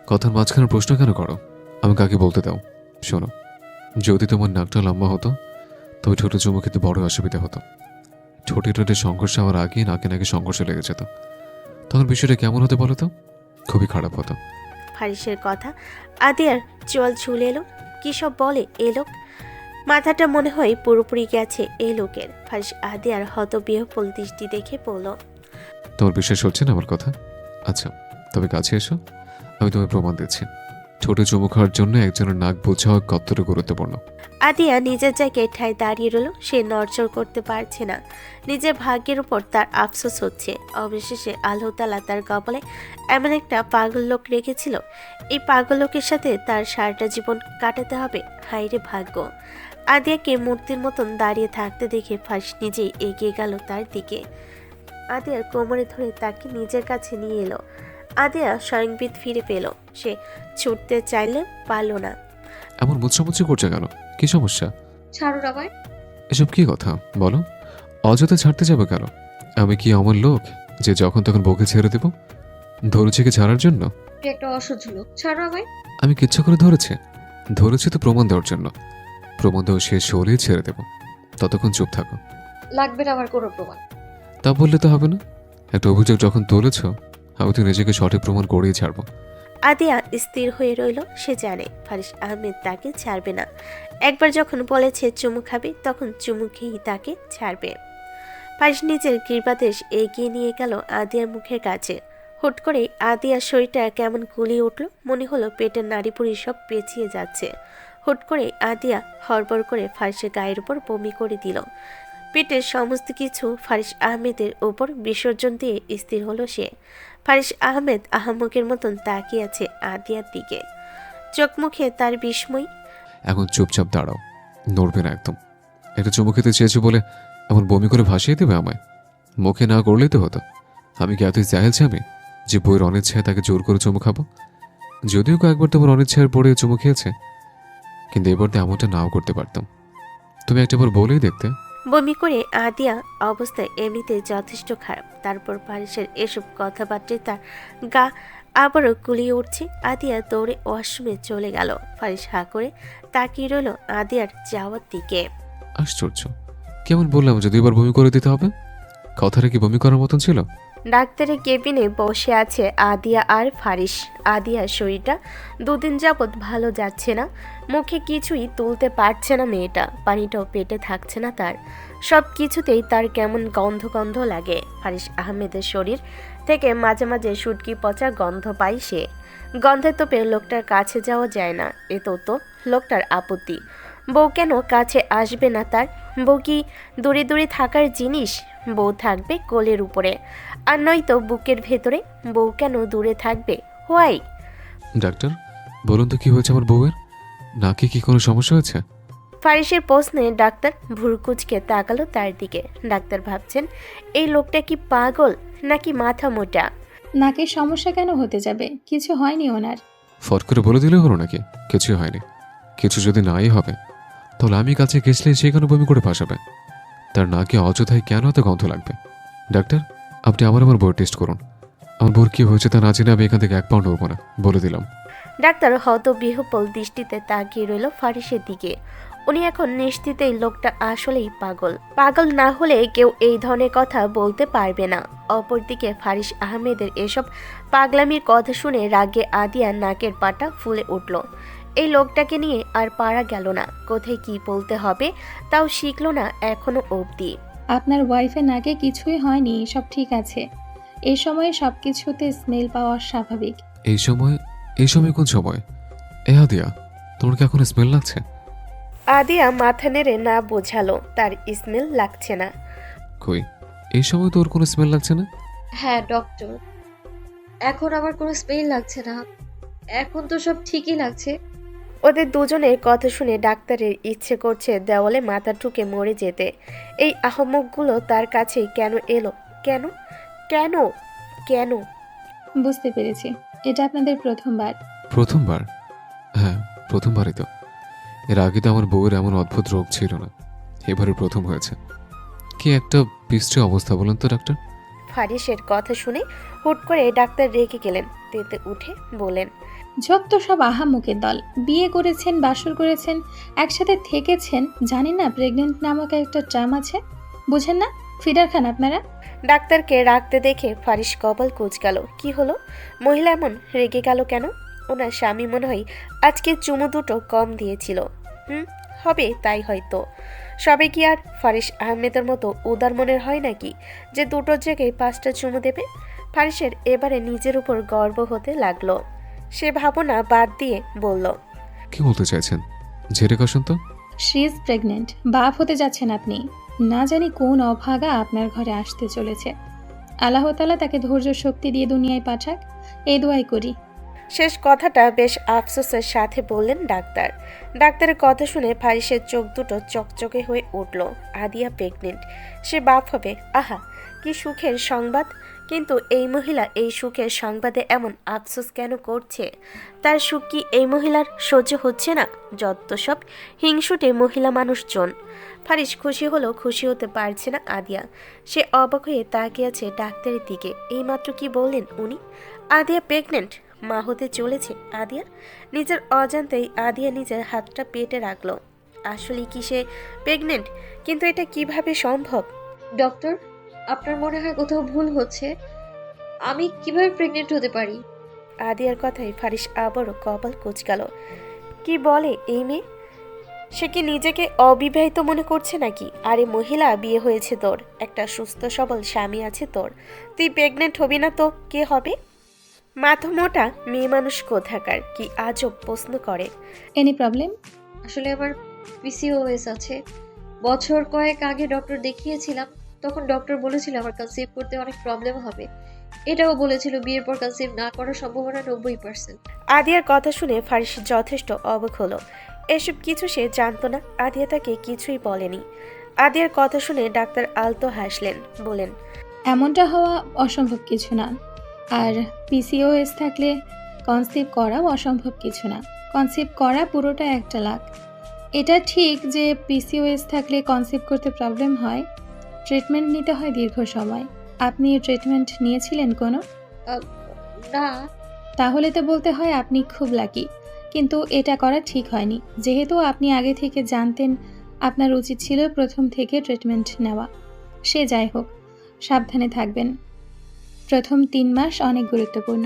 কথার মাঝখানে প্রশ্ন কেন করো? আমি কাকে বলতে দাও। শোনো, যদি তোমার নাকটা লম্বা হতো, তবে ঠোঁটে চুমু খেতে বড় অসুবিধা হতো। ঠোঁটে ঠোঁটে সংঘর্ষ হওয়ার আগে নাকে নাকে সংঘর্ষ লেগে যেত। তখন বিষয়টা কেমন হতে বলো তো? খুবই খারাপ হতো। ফারিসের কথা আদিয়ার চোয়াল ঝুলে এলো। কি সব বলে এ লোক? মাথাটা মনে হয় পুরোপুরি গেছে এই লোকের। ফারিস আদিয়ার হতবিহ্বল দৃষ্টি দেখে বলল, তোমার বিশ্বাস হচ্ছে না আমার কথা? আচ্ছা, তবে কাছে এসো, আমি তোমায় প্রমাণ দিচ্ছি। ঠোঁটে চুমু খাওয়ার জন্য একজনের নাক বোঝা হওয়া কতটা গুরুত্বপূর্ণ। আদিয়া নিজের জায়গায় ঠায় দাঁড়িয়ে রইল। সে নড়চড় করতে পারছে না। নিজের ভাগ্যের উপর তার আফসোস হচ্ছে। অবশেষে আল্লাহ তাআলা তার কপালে এমন একটা পাগল লোক রেখেছিল। এই পাগল লোকের সাথে তার সারাটা জীবন কাটাতে হবে। হায়রে ভাগ্য! আদিয়াকে মূর্তির মতন দাঁড়িয়ে থাকতে দেখে ফারিস নিজেই এগিয়ে গেল তার দিকে। আদিয়ার কোমরে ধরে তাকে নিজের কাছে নিয়ে এলো। আদিয়া স্বয়ংবিদ ফিরে পেল। সে ছুটতে চাইলে পারল না। এমন মুচড়ামুচড়ি করছে কেন? কি সমস্যা? ছাড়ুন আমায়। এসব কি কথা বলো? অযথা ছাড়তে যাবে কেন? আমি কি আমার লোক যে যখন তখন বউকে ছেড়ে দেব? ধরেছি কি ছাড়ার জন্য? আপনি একটা অসহ্য লোক, ছাড়ুন আমায়। আমি কিচ্ছু করে ধরেছি তো প্রমাণ দেওয়ার জন্য। প্রমাণ দেওয়া শেষ হলেই ছেড়ে দেব। ততক্ষণ চুপ থাকো। লাগবে না আমার কোনো প্রমাণ। তা বললে তো হবে না। একটা অভিযোগ যখন তুলেছ, আমি তো নিজেকে সঠিক প্রমাণ করেই ছাড়বো। আদিয়া স্থির হয়ে রইল। সে জানে ফারিস আহমেদ তাকে ছাড়বে না। একবার যখন বলেছে চুমু খাবে, তখন চুমু খেয়েই তাকে ছাড়বে। ফারিস নিজের কৃপাদেশ এগিয়ে নিয়ে গেল আদিয়ার মুখের কাছে। হুট করে আদিয়ার শরীরটা কেমন গুলিয়ে উঠল, মনে হলো পেটের নাড়িভুড়ি সব পেঁচিয়ে যাচ্ছে। হুট করে আদিয়া হড়বড় করে ফারিসের গায়ের উপর বমি করে দিল। পেটের সমস্ত কিছু ফারিস আহমেদের উপর বিসর্জন দিয়ে স্থির হলো সে। ফারিস আহমেদ আহাম্মকের মতন তাকিয়ে আছে আদিয়ার দিকে, চোখ মুখে তার বিস্ময়। এখন চুপচাপ দাঁড়াও, নড়বে না একদম। একটা চুমু খেতে চেয়েছি বলে এমন বমি করে ভাসিয়ে দেবে আমায়? মুখে না করলেই তো হতো। আমি কি এতই জাহেল আমি যে বইয়ের অনিচ্ছায় তাকে জোর করে চুমু খাবো? যদিও কয়েকবার তোমার অনিচ্ছার পড়ে চুমু খেয়েছে, কিন্তু এবার তো এমনটা নাও করতে পারতাম। তুমি একটাবার বলেই দেখতে। বমি করে আদিয়া অবস্থা এমনিতে যথেষ্ট খারাপ, তারপর ফারিসের এসব কথাবার্তায় তার গা আবারও গুলিয়ে উঠছে। আদিয়া দৌড়ে ওয়াশরুমে চলে গেল। ফারিস হা করে তাকিয়ে রইল আদিয়ার যাওয়ার দিকে। আশ্চর্য, কেমন বললাম যদি এবার বমি করে দিতে হবে? কথাটা কি বমি করার মতন ছিল? ডাক্তারের কেবিনে বসে আছে আদিয়া আর ফারিস। আদিয়ার শরীরটা দুদিন যাবৎ ভালো যাচ্ছে না, মুখে কিছুই তুলতে পারছে না মেয়েটা, পানিটাও পেটে থাকছে না তার। সব কিছুতেই তার কেমন গন্ধ গন্ধ লাগে। ফারিস আহমেদের শরীর থেকে মাঝে মাঝে শুটকি পচা গন্ধ পায় সে। গন্ধে তোপে লোকটার কাছে যাওয়া যায় না, এতেও তো লোকটার আপত্তি। বউ কেন কাছে আসবে না তার? বউ কি দূরে দূরে থাকার জিনিস? বউ থাকবে কোলের উপরে, আর নয়তো বুকের ভেতরে। বউ কেন দূরে থাকবে? হোয়াই? ডাক্তার, বলুন তো কি হয়েছে আমার বউয়ের? নাকি কি কোনো সমস্যা হয়েছে? ফারিসের প্রশ্নে ডাক্তার ভুরুকুচকে তাকালো তার দিকে। ডাক্তার ভাবছেন এই লোকটা কি পাগল নাকি মাথা মোটা? নাকের সমস্যা কেন হতে যাবে? কিছু হয়নি ওনার। ফট করে বলে দিলে হলো নাকি কিছু হয়নি? কিছু যদি নাই হবে তাহলে আমি কাছে গেছলে সেখানে বমি করে ভাসাবে। তার নাকে অযথায় কেন এত গন্ধ লাগবে? ডাক্তার, আপনি আমার বউয়ের টেস্ট করুন। আমার বউর কি হয়েছে তা না জেনে আমি এখান থেকে 1 পাউন্ড উঠবো না, বলে দিলাম। ডাক্তার হতবিহ্বল দৃষ্টিতে তাকিয়ে রইল ফারিসের দিকে। উনি এখন নিশ্চিতেই লোকটা আসলেই পাগল। পাগল না হলে কেউ এই ধরনের কথা বলতে পারবে না। অপরদিকে ফারিস আহমেদের এসব পাগলামির কথা শুনে রাগে আদিয়া নাকের পাটা ফুলে উঠল। এই লোকটাকে নিয়ে আর পারা গেল না, কোথায় কি বলতে হবে তাও শিখল না এখনো অবধি। আপনার ওয়াইফের নাকে কিছুই হয়নি, সব ঠিক আছে। এই সময়ে সব কিছুতে স্মেল পাওয়া স্বাভাবিক। এই সময় কোন সময়? হাদিয়া, তোমার কি এখন স্মেল লাগছে? আদিয়া মাথা নেড়ে না বোঝালো তার স্মেল লাগছে না। কই, এই সময় তো ওর কোনো স্মেল লাগছে না। হ্যাঁ ডক্টর, এখন আমার কোনো স্মেল লাগছে না, এখন তো সব ঠিকই লাগছে। ওদের দুজনের কথা শুনে ডাক্তারের ইচ্ছে করছে দেওয়ালে মাথা ঠুকে মরে যেতে। এই আহম্মকগুলো তার কাছে কেন এলো? কেন কেন কেন? বুঝতে পেরেছি, এটা আপনাদের প্রথমবার। প্রথমবার? হ্যাঁ, প্রথমবারই তো। এর আগে তো আমার বউয়ের এমন অদ্ভুত রোগ ছিল না, এবারে প্রথম হয়েছে। কি একটা বিশ্রী অবস্থা বলুন তো ডাক্তার। ফারিসের কথা শুনে হুট করে ডাক্তার রেগে গেলেন, তেতে উঠে বলেন, যত সব আহামুকের দল। বিয়ে করেছেন, বাসর করেছেন, একসাথে থেকেছেন, জানি না প্রেগনেন্ট নামক একটা টার্ম আছে, বুঝেন না? ফিডার খান আপনারা। ডাক্তারকে রাখতে দেখে ফারিস কপাল কুঁচকাল। কি হলো? মহিলা এমন রেগে গেল কেন? ওনার স্বামী মনে হয় আজকে চুমু দুটো কম দিয়েছিল। হবে তাই হয়তো। সবে কি আর ফারিস আহমেদের মতো উদার মনের হয় নাকি যে দুটোর জায়গায় 5টা চুমু দেবে? ফারিসের এবারে নিজের উপর গর্ব হতে লাগলো। সে ভাবনা বাদ দিয়ে বলল, কি বলতে চাইছেন? ঝেড়ে কাশুন তো। She is pregnant. বাপ হতে যাচ্ছেন আপনি। না জানি কোন অভাগা আপনার ঘরে আসতে চলেছে। আল্লাহ তাআলা তাকে ধৈর্য শক্তি দিয়ে দুনিয়ায় পাঠাক, এই দোয়াই করি। শেষ কথাটা বেশ আফসোসের সাথে বললেন ডাক্তার। ডাক্তারের কথা শুনে ফারিসের চোখ দুটো চকচকে হয়ে উঠল। আদিয়া প্রেগনেন্ট, সে বাপ হবে। আহা, কি সুখের সংবাদ! কিন্তু এই মহিলা এই সুখের সংবাদে এমন আফসোস কেন করছে? তার সুখ কি এই মহিলার সহ্য হচ্ছে না? যত সব হিংসুটে মহিলা মানুষজন। ফারিস খুশি হলেও খুশি হতে পারছে না আদিয়া। সে অবাক হয়ে তাকিয়ে আছে ডাক্তারের দিকে। এইমাত্র কি বললেন উনি? আদিয়া প্রেগনেন্ট, মা হতে চলেছে আদিয়া। নিজের অজান্তেই আদিয়া নিজের হাতটা পেটে রাখলো। আসলে কি সে প্রেগনেন্ট? কিন্তু এটা কিভাবে সম্ভব? ডক্টর, আপনার মনে হয় কোথাও ভুল হচ্ছে। আমি কিভাবে প্রেগনেন্ট হতে পারি? আদিয়ার কথায় ফারিস আবারও কপাল কুঁচকাল। কি বলে এই মেয়ে? সে কি নিজেকে অবিবাহিত মনে করছে নাকি? আরে মহিলা, বিয়ে হয়েছে তোর, একটা সুস্থ সবল স্বামী আছে তোর, তুই প্রেগনেন্ট হবি না তো কে হবে? মাথা মোটা মেয়ে মানুষ কোথাকার, কি আজব প্রশ্ন করে। Any problem? আসলে আমার পিসিওএস আছে। বছর কয়েক আগে ডক্টর দেখিয়েছিলাম, তখন ডক্টর বলেছিল আমার কনসিভ করতে অনেক প্রবলেম হবে। এটাও বলেছিল বিয়ের পর কনসিভ না করার সম্ভাবনা 90%। আদিয়ার কথা শুনে ফারিস যথেষ্ট অবাক হলো। এসব কিছু সে জানতো না। আদিয়া তাকে কিছুই বলেনি। আদিয়ার কথা শুনে ডাক্তার আলতো হাসলেন, বলেন, এমনটা হওয়া অসম্ভব কিছু না। আর পিসিওএস থাকলে কনসিভ করাও অসম্ভব কিছু না। কনসিভ করা পুরোটা একটা লাক। এটা ঠিক যে পিসিওএস থাকলে কনসিভ করতে প্রবলেম হয়, ট্রিটমেন্ট নিতে হয় দীর্ঘ সময়। আপনি ট্রিটমেন্ট নিয়েছিলেন কোনো? না। তাহলে তো বলতে হয় আপনি খুব লাকি। কিন্তু এটা করা ঠিক হয়নি। যেহেতু আপনি আগে থেকে জানতেন, আপনার উচিত ছিল প্রথম থেকে ট্রিটমেন্ট নেওয়া। সে যাই হোক, সাবধানে থাকবেন। প্রথম 3 মাস অনেক গুরুত্বপূর্ণ।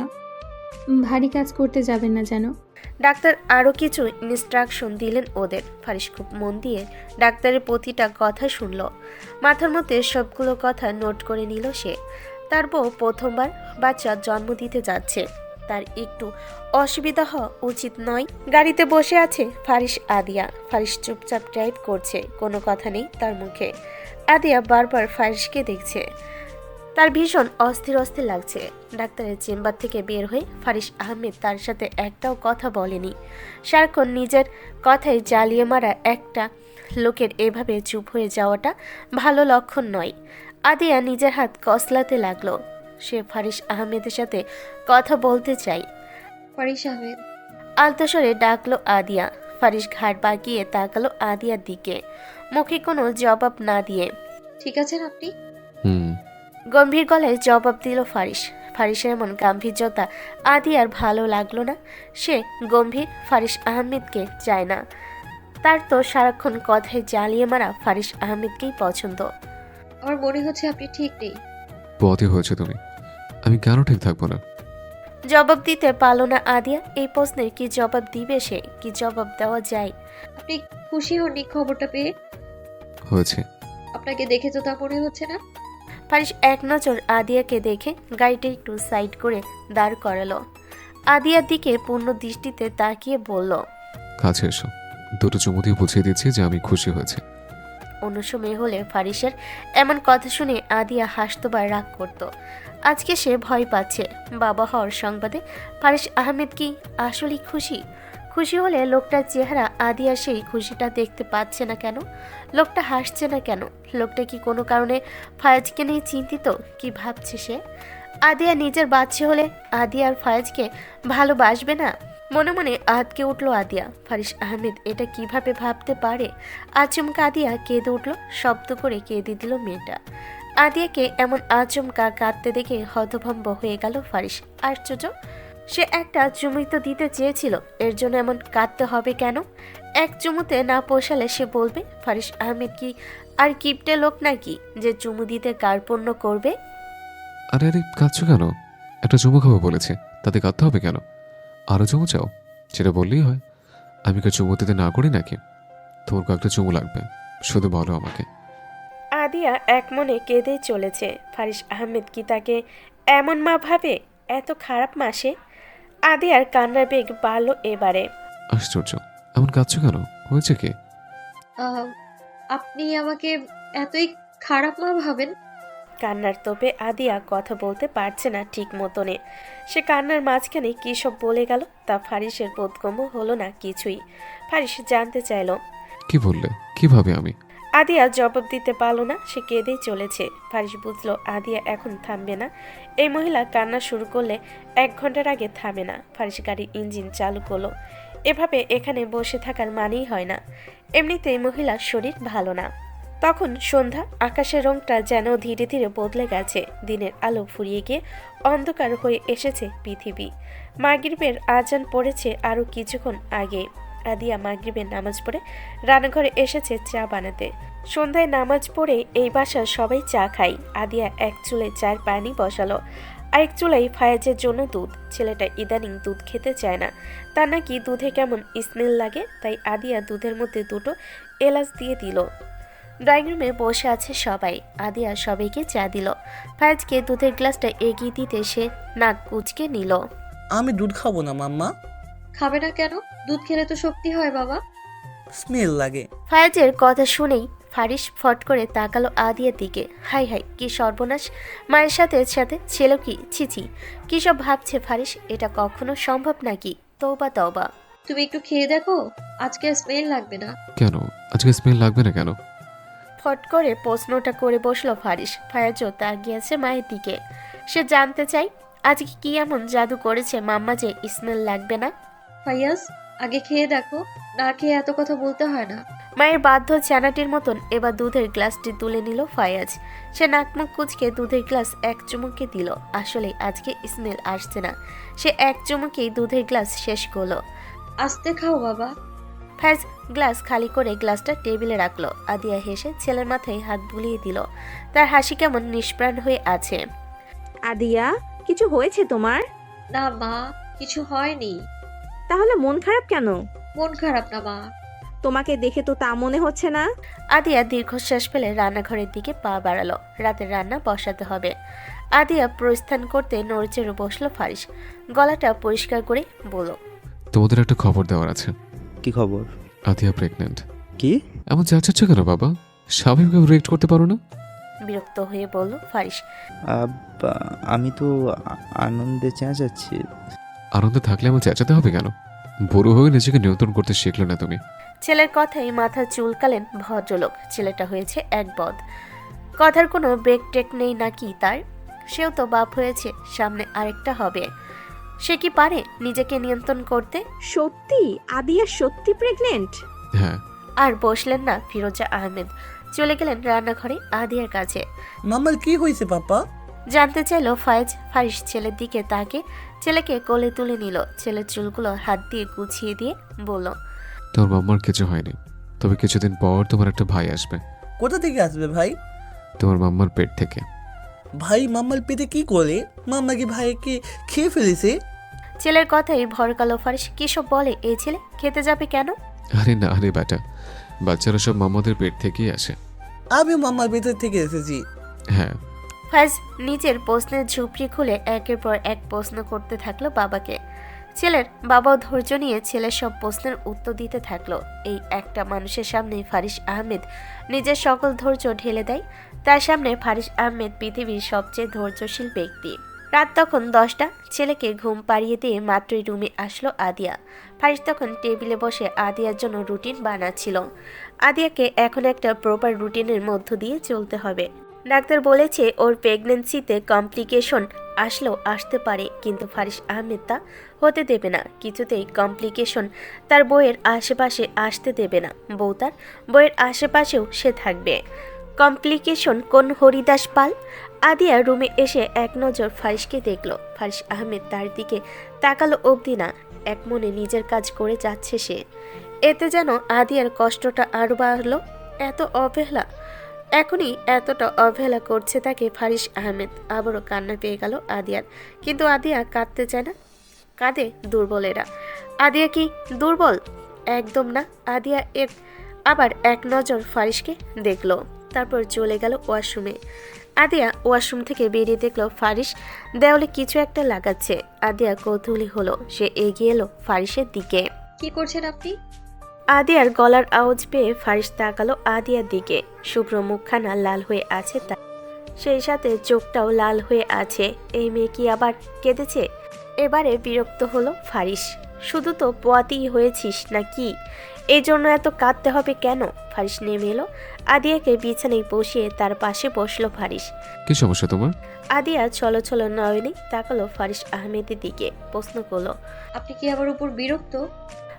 ভারী কাজ করতে যাবেন না যেন। ডাক্তার আরও কিছু ইনস্ট্রাকশন দিলেন ওদের। ফারিস খুব মন দিয়ে ডাক্তারের প্রতিটা কথা শুনল। মাথার মধ্যে সবগুলো কথা নোট করে নিল সে। তার বউ প্রথমবার বাচ্চা জন্ম দিতে যাচ্ছে, তার একটু অসুবিধা হওয়া উচিত নয়। গাড়িতে বসে আছে ফারিস আদিয়া। ফারিস চুপচাপ ড্রাইভ করছে, কোনো কথা নেই তার মুখে। আদিয়া বারবার ফারিসকে দেখছে, তার ভীষণ অস্থির অস্থির লাগছে। ডাক্তারের চেম্বার থেকে বের হয়ে ফারিস আহমেদ তার সাথে একটাও কথা বলেনি। সারাক্ষণ নিজের কথায় জ্বালিয়ে মারা একটা লোকের এভাবে চুপ হয়ে যাওয়াটা ভালো লক্ষণ নয়। আদিয়া নিজের হাত কসলাতে লাগলো। সে ফারিস আহমেদের সাথে কথা বলতে চায়। ফারিস আহমেদ। আলতো স্বরে ডাকলো আদিয়া। ফারিস ঘাড় বাঁকিয়ে তাকালো আদিয়ার দিকে, মুখে কোনো জবাব না দিয়ে। ঠিক আছেন আপনি? হুম। গম্ভীর গলায় জবাব দিল ফারিস। ফারিসের এমন গাম্ভীর্যতা আদিয়ার ভালো লাগলো না। সে গম্ভীর ফারিস আহমেদকে চায় না। তার তো সারাক্ষণ কথায় জ্বালিয়ে মারা ফারিস আহমেদকেই পছন্দ। আমার মনে হচ্ছে আপনি ঠিক নেই। পথে হয়েছে তুমি, আমি কেন ঠিক থাকবো না? জবাব দিতে পারল না আদিয়া। এই প্রশ্নের কি জবাব দিবে সে? কি জবাব দেওয়া যায়? আপনি খুশি হননি খবরটা পেয়ে? হয়েছে। আপনাকে দেখে তো তা মনে হচ্ছে না। ফারিস এক নজর আদিয়াকে দেখে গাড়িটা একটু সাইড করে দাঁড় করালো। আদিয়ার দিকে পূর্ণ দৃষ্টিতে তাকিয়ে বলল, কাছে এসো, দুটো চুমু দিয়ে বুঝিয়ে দিচ্ছি যে আমি খুশি হয়েছি। অন্য সময় হলে ফারিসের এমন কথা শুনে আদিয়া হাসতো বা রাগ করত। আজকে সে ভয় পাচ্ছে। বাবা হওয়ার সংবাদে ফারিস আহমেদ কি আসলেই খুশি? খুশি হলে লোকটার চেহারা আদিয়া সেই খুশিটা দেখতে পাচ্ছে না কেন? লোকটা হাসছে না কেন? লোকটা কি কোনো কারণে ফায়াজকে নিয়ে চিন্তিত? কি ভাবছে সে? আদিয়া নিজের বাচ্চা হলে আদিয়া আর ফায়াজকে ভালোবাসবে না? মনে মনে আটকে উঠল আদিয়া। ফারিস আহমেদ এটা কিভাবে ভাবতে পারে? আচমকা আদিয়া কেঁদে উঠল, শব্দ করে কেঁদে দিল মেয়েটা। আদিয়াকে এমন আচমকা কাঁদতে দেখে হতভম্ব হয়ে গেল ফারিস। আশ্চর্য, সে একটা চুমুই তো দিতে চেয়েছিল, এর জন্য এমন কাঁদতে হবে কেন? এক চুমুতে না পোষালে সে বলবে? ফারিস আহমেদ কি আর কিপটে লোক নাকি যে চুমু দিতে কার্পণ্য করবে? আরে আরে, কাঁদছো কেন? একটা চুমু খাবো বলেছে, তাতে কাঁদতে হবে কেন? আরও চুমু চাও? সেটা বললেই হয়। আমি কি চুমু দিতে না করি নাকি? তোর কয়েকটা চুমু লাগবে, শুধু বলো আমাকে। আদিয়া এক মনে কেঁদেই চলেছে। ফারিস আহমেদ কি তাকে এমন মা ভাবে? এত খারাপ মাসে? আদিয়ার কান্নার বেগ বাড়ল এবারে। আশ্চর্য, এমন কাঁদছো কেন? হয়েছে কি? আহ, আপনি আমাকে এতই খারাপ মা ভাবেন? কান্নার তোপে আদিয়া কথা বলতে পারছে না ঠিক মতনে। সে কান্নার মাঝখানে কী সব বলে গেল তা ফারিসের বোধগম্য হলো না কিছুই। ফারিস জানতে চাইল, কি বললে? কিভাবে আমি? আদিয়া জবাব দিতে পারল না। সে কেঁদেই চলেছে। ফারিস বুঝলো আদিয়া এখন থামবে না। এই মহিলা কান্না শুরু করলে 1 ঘন্টার আগে থামে না। ফারিস গাড়ির ইঞ্জিন চালু করলো। এভাবে এখানে বসে থাকার মানেই হয় না। এমনিতেই মহিলার শরীর ভালো না। তখন সন্ধ্যা, আকাশের রংটা যেন ধীরে ধীরে বদলে গেছে। দিনের আলো ফুরিয়ে গিয়ে অন্ধকার হয়ে এসেছে পৃথিবী। মাগরিবের আজান পড়েছে আরও কিছুক্ষণ আগে। আদিয়া মাগরিবের নামাজ পড়ে রান্নাঘরে এসেছে চা বানাতে। সন্ধ্যায় নামাজ পড়ে এই বাসার সবাই চা খায়। আদিয়া এক চুলায় চায়ের পানি বসালো, আরেক চুলায় ফায়াজের জন্য দুধ। ছেলেটা ইদানিং দুধ খেতে চায় না, তার নাকি দুধে কেমন স্মেল লাগে, তাই আদিয়া দুধের মধ্যে দুটো এলাচ দিয়ে দিল। ড্রয়িং রুমে বসে আছে সবাই। আদিয়া সবাইকে চা দিল। ফায়াজকে দুধের গ্লাসটা এগিয়ে দিতে সে নাক কুচকে নিল। আমি দুধ খাবো না মাম্মা, খাবে না কেন? দুধ খেলে তো শক্তি হয় বাবা। স্মেল লাগে। ফায়াজের কথা শুনেই ফারিস ফট করে তাকালো আদিয়ার দিকে। হাই হাই, কি সর্বনাশ! মায়ের সাথে সাথে ছেলে কি! ছিছি, কি সব ভাবছে ফারিস, এটা কখনো সম্ভব নাকি? তওবা তওবা। তুমি একটু খেয়ে দেখো, আজকে স্মেল লাগবে না। কেন আজকে স্মেল লাগবে না কেন? ফট করে প্রশ্নটা করে বসলো ফারিস। ফায়াজও তাকিয়েছে মায়ের দিকে। সে জানতে চাই আজকে কি এমন জাদু করেছে মাম্মা যে স্মেল লাগবে না। ফাইয়াজ, আগে খেয়ে দেখো, না খেয়ে এত কথা বলতে হয় না। মায়ের বাধ্য জানাটির মতন এবার দুধের গ্লাসটি তুলে নিল ফায়াজ। সে নাকমুখ কুচকে দুধের গ্লাস এক চুমুকে দিল। আসলে আজকে স্মেল আসছে না। সে এক চুমুকেই দুধের গ্লাস শেষ করলো। আস্তে খাও বাবা। ফায়াজ গ্লাস খালি করে গ্লাসটা টেবিলে রাখলো। আদিয়া হেসে ছেলের মাথায় হাত বুলিয়ে দিল। তার হাসি কেমন নিষ্প্রাণ হয়ে আছে। আদিয়া, কিছু হয়েছে তোমার? না মা, কিছু হয়নি। তাহলে মন খারাপ কেন? মন খারাপ না মা। তোমাকে দেখে তো তা মনে হচ্ছে না। আদিয়া দীর্ঘশ্বাস ফেলে রান্নাঘরের দিকে পা বাড়ালো। রাতের রান্না বসাতে হবে। আদিয়া প্রস্থান করতে নড়চেড়ে বসলো ফারিস। গলাটা পরিষ্কার করে বলল, তোমাদের একটা খবর দেওয়ার আছে। কি খবর? আদিয়া প্রেগনেন্ট। কি? এমন চেঁচাচ্ছ কেন বাবা? স্বাভাবিকভাবে রিয়েক্ট করতে পারো না? বিরক্ত হয়ে বলল ফারিস। আমি তো আনন্দে চেঁচাচ্ছি। আনন্দে থাকলে এমন চেঁচাতে হবে কেন? বুড়ো হয়ে নিজেকে নিয়ন্ত্রণ করতে শিখলে না তুমি? ছেলের কথাই মাথা চুলকালেন ভদ্রলোক। ছেলেটা হয়েছে এক বদ। কথার কোনো ব্রেক টেক নেই নাকি তার? সেও তো বাপ হয়েছে, সামনে আরেকটা হবে। সে কি পারে নিজেকে নিয়ন্ত্রণ করতে? সত্যি আদিয়া সত্যি প্রেগনেন্ট? হ্যাঁ। আর বসলেন না ফিরোজা আহমেদ। চলে গেলেন রান্নাঘরে আদিয়ার কাছে। মাম্মার কি হয়েছে পাপা? জানতে চাইলো ফায়েজ। ফারিস ছেলের দিকে তাকে ছেলেকে কোলে তুলে নিল। ছেলের চুলগুলো হাত দিয়ে গুছিয়ে দিয়ে বলল, তোমার মাম্মার কিছু হয়নি, তবে কিছুদিন পর তোমার একটা ভাই আসবে। কোথা থেকে আসবে ভাই? তোমার মাম্মার পেট থেকে। ভাই মাম্মার পেটে কি করে? মাম্মা কি ভাইকে খেয়ে ফেলেছে? ছেলের কথাই ভরকালো ফারিস। কি সব বলে এই ছেলে? খেতে যাবে কেন? আরে না রে বেটা, বাচ্চারা সব মাম্মাদের পেট থেকেই আসে। আমি মাম্মার পেটের থেকে এসেছি। হ্যাঁ। ফাইজ নিজের প্রশ্নের ঝুপড়ি খুলে একের পর এক প্রশ্ন করতে থাকলো বাবাকে। ছেলের বাবাও ধৈর্য নিয়ে ছেলের সব প্রশ্নের উত্তর দিতে থাকলো। এই একটা মানুষের সামনে ফারিস আহমেদ নিজের সকল ধৈর্য ঢেলে দেয়। তার সামনে ফারিস আহমেদ পৃথিবীর সবচেয়ে ধৈর্যশীল ব্যক্তি। রাত তখন 10টা। ছেলেকে ঘুম পাড়িয়ে দিয়ে মাত্রই রুমে আসলো আদিয়া। ফারিস তখন টেবিলে বসে আদিয়ার জন্য রুটিন বানাচ্ছিল। আদিয়াকে এখন একটা প্রপার রুটিনের মধ্য দিয়ে চলতে হবে। ডাক্তার বলেছে ওর প্রেগন্যান্সিতে কমপ্লিকেশন আসতে পারে, কিন্তু ফারিস আহমেদ তা হতে দেবে না। কিছুতেই কমপ্লিকেশন তার বইয়ের আশেপাশে আসতে দেবে না। বউ তার বইয়ের আশেপাশেও সে থাকবে। কমপ্লিকেশন কোন হরিদাস পাল? আদিয়া রুমে এসে এক নজর ফারিসকে দেখল। ফারিস আহমেদ তার দিকে তাকালো অবধি না, এক মনে নিজের কাজ করে যাচ্ছে সে। এতে যেন আদিয়ার কষ্টটা আরও বাড়ল। এত অবহেলা, এখনই এতটা অবহেলা করছে তাকে ফারিস আহমেদ। আবারও কান্না পেয়ে গেল আদিয়ার, কিন্তু আদিয়া কাঁদতে চায় না। কাঁদে দুর্বলেরা। আদিয়া কি দুর্বল? একদম না। আদিয়া আবার এক নজর ফারিসকে দেখলো, তারপর চলে গেল ওয়াশরুমে। আদিয়া ওয়াশরুম থেকে বেরিয়ে দেখলো ফারিস দেওয়ালে কিছু একটা লাগাচ্ছে। আদিয়া কৌতূহলী হলো। সে এগিয়ে এলো ফারিসের দিকে। কি করছেন আপনি? আদিয়ার গলার আওয়াজ পেয়ে ফারিস তাকালো আদিয়ার দিকে। শুভ্র মুখখানা লাল হয়ে আছে তার, সেই সাথে চোখটাও লাল হয়ে আছে। এই মেয়ে কি আবার কেঁদেছে? এবারে বিরক্ত হলো ফারিস। শুধু তো পোয়াতেই হয়েছিস নাকি? এই জন্য এত কাঁদতে হবে কেন? ফারিস নেমে এলো। আদিয়াকে বিছানায় বসিয়ে তার পাশে বসলো ফারিস। কি সমস্যা তোমার? আদিয়া ছলো ছলো নয়নে তাকালো ফারিস আহমেদের দিকে। প্রশ্ন করলো, আপনি কি আমার উপর বিরক্ত?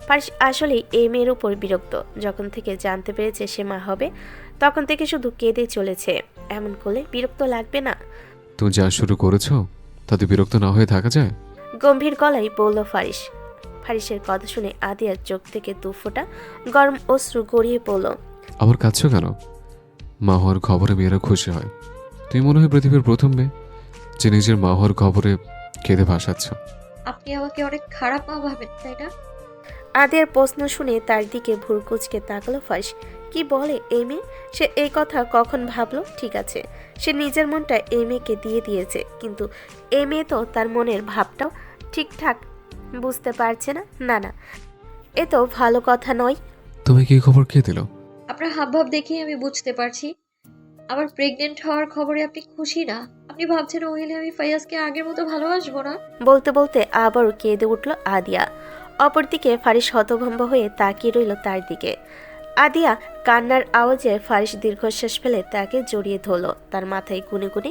ফারিস আসলে এই মেয়ের উপর বিরক্ত। যখন থেকে জানতে পেরেছে সে মা হবে, তখন থেকে শুধু কেঁদে চলেছে। এমন করলে বিরক্ত লাগবে না? তুমি যা শুরু করেছো তাতে বিরক্ত না হয়ে থাকা যায়? গম্ভীর গলায় বলল ফারিস। ফারিসের কথা শুনে আদিয়ার চোখ থেকে 2 ফোঁটা গরম অশ্রু গড়িয়ে পড়ল। আবার কাঁদছো কেন? মা হওয়ার খবরে মেয়েরা খুশি হয়। তুমি মনে হয় পৃথিবীর প্রথম মেয়ে যে নিজের মা হওয়ার খবরে কেঁদে ভাসাচ্ছ। আপনি আমাকে অনেক খারাপ মা ভাবেন, তাই না? আদিয়ার প্রশ্ন শুনে তার দিকে ভুরকুচকে তাকালো ফারিস। কি বলে এই মেয়ে? সে এই কথা কখন ভাবলো? ঠিক আছে, সে নিজের মনটা এই মেয়েকে দিয়ে দিয়েছে, কিন্তু এই মেয়ে তো তার মনের ভাবটাও ঠিকঠাক বুঝতে পারছে না। না না, এ তো ভালো কথা নয়। তুমি কি খবর কে দিল? আপনার হাবভাব দেখেই আমি বুঝতে পারছি আমার প্রেগনেন্ট হওয়ার খবরে আপনি খুশি না। আপনি ভাবছেন ও হলে আমি ফাইয়াজকে আগের মতো ভালোবাসবো না। বলতে বলতে আবারও কেঁদে উঠল আদিয়া। অপরদিকে ফারিস হতভম্ব হয়ে তাকিয়ে রইল তার দিকে। আদিয়া কান্নার আওয়াজে ফারিস দীর্ঘশ্বাস ফেলে তাকে জড়িয়ে ধরল। তার মাথায় গুনে গুনে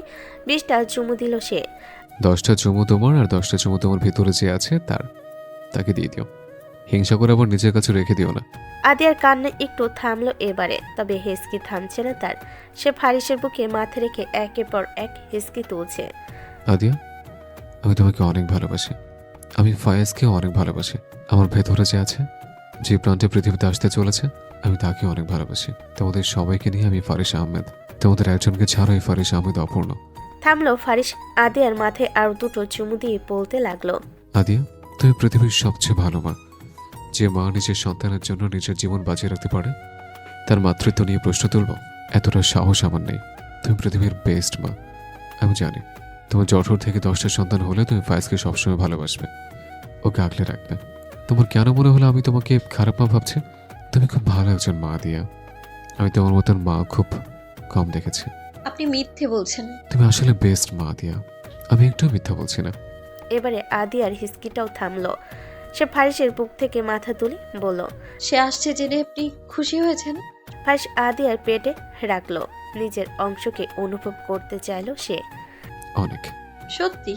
20টা চুমু দিল সে। 10টা চুমু তোমার আর 10টা চুমু তোমার ভিতরে যে আছে তাকে দিয়ে দিও। হিংসা করে আবার নিজের কাছে রেখে দিও না। আদিয়ার কান্না একটু থামলো এবারে, তবে হেসকি থামছে না তার। সে ফারিসের বুকে মাথা রেখে একের পর এক হেসকি তুলছে। আদিয়া, আমি তোমাকে অনেক ভালোবাসি। আমি ফায়েজকে অনেক ভালোবাসি। আমার ভেতরে যে আছে, যে প্রাণটা পৃথিবীতে আসতে চলেছে, আমি তাকে অনেক ভালোবাসি। তোমাদের সবাইকে নিয়ে আমি ফারিস আহমেদ। তোমাদের একজনকে ছাড়াই ফারিস আহমেদ অপূর্ণ। থামলো ফারিস। আদিয়ার মাথায় আরো দুটো চুমু দিয়ে বলতে লাগলো, আদিয়া, তুমি পৃথিবীর সবচেয়ে ভালো মা। যে মা নিজের সন্তানের জন্য নিজের জীবন বাঁচিয়ে রাখতে পারে, তার মাতৃত্ব নিয়ে প্রশ্ন তুলব, এতটা সাহস আমার নেই। তুমি পৃথিবীর বেস্ট মা। আমি জানি তোমার জঠর থেকে 10টা সন্তান হলে তুমি ফায়েজকে সবসময় ভালোবাসবে, ওকে আগলে রাখবে। তোমার কেন মনে হলো আমি তোমাকে খারাপ মা ভাবছি? তুমি খুব ভালো একজন মা দিয়া। আমি তোমার মতন মা খুব কম দেখেছি। আপনি মিথ্যে বলছেন। তুমি আসলে বেস্ট মা দিয়া। আমি একটু মিথ্যা বলছি না। এবারে আদিয়ার হিসকিটাও থামলো। সে ফারিসের বুক থেকে মাথা তুলে বলল, সে আসছে জেনে আপনি খুশি হয়েছেন? ফারিস আদিয়ার পেটে রাখলো। নিজের অংশকে অনুভব করতে চাইলো সে। অনেক। সত্যি?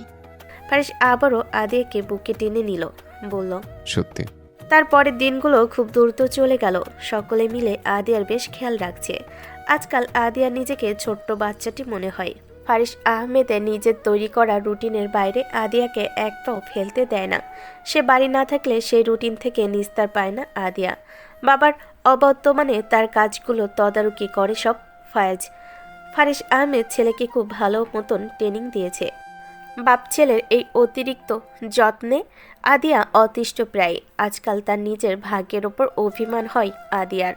ফারিস আবারও আদিয়াকে বুকে টেনে নিল, বলল, সত্যি। তারপরের দিনগুলো খুব দ্রুত চলে গেল। সকলে মিলে আদিয়ার বেশ খেয়াল রাখছে। আজকাল আদিয়ার নিজেকে ছোট্ট বাচ্চাটি মনে হয়। ফারিস আহমেদের নিজের তৈরি করা রুটিনের বাইরে আদিয়াকে এক পাও ফেলতে দেয় না। সে বাড়ি না থাকলে সেই রুটিন থেকে নিস্তার পায় না আদিয়া। বাবার অবর্তমানে তার কাজগুলো তদারকি করে সব ফায়েজ। ফারিস আহমেদ ছেলেকে খুব ভালো মতন ট্রেনিং দিয়েছে। বাপ ছেলের এই অতিরিক্ত যত্নে আদিয়া অতিষ্ঠ প্রায়। আজকাল তার নিজের ভাগ্যের ওপর অভিমান হয় আদিয়ার।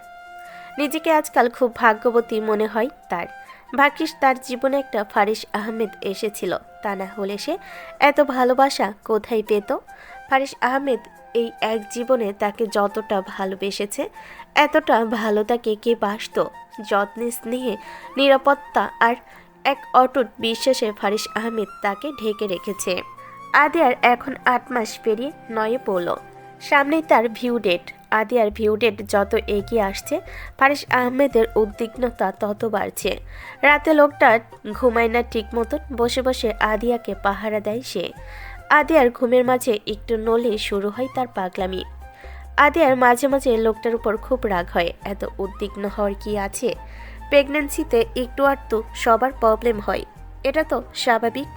নিজেকে আজকাল খুব ভাগ্যবতী মনে হয় তার। ভাগ্যিস তার জীবনে একটা ফারিস আহমেদ এসেছিল, তা না হলে সে এত ভালোবাসা কোথায় পেত? ফারিস আহমেদ এই এক জীবনে তাকে যতটা ভালোবেসেছে, এতটা ভালো তাকে কে বাসত? যত্নে, স্নেহে, নিরাপত্তা আর এক অটুট বিশ্বাসে ফারিস আহমেদ তাকে ঢেকে রেখেছে। আদিয়ার এখন 8 মাস পেরিয়ে 9 পড়ল। সামনেই তার view date. Adyar view date যত এগিয়ে আসছে, ফারিস আহমেদের উদ্বিগ্নতা তত বাড়ছে। রাতে লোকটা ঘুমায় না ঠিক মতন, বসে বসে আদিয়াকে পাহারা দেয় সে। আদিয়ার ঘুমের মাঝে একটু নলে শুরু হয় তার পাগলামি। আদিয়ার মাঝে মাঝে লোকটার উপর খুব রাগ হয়। এত উদ্বিগ্ন হওয়ার কি আছে? প্রেগন্যান্সিতে একটু আধটু সবার প্রবলেম হয়, এটা তো স্বাভাবিক।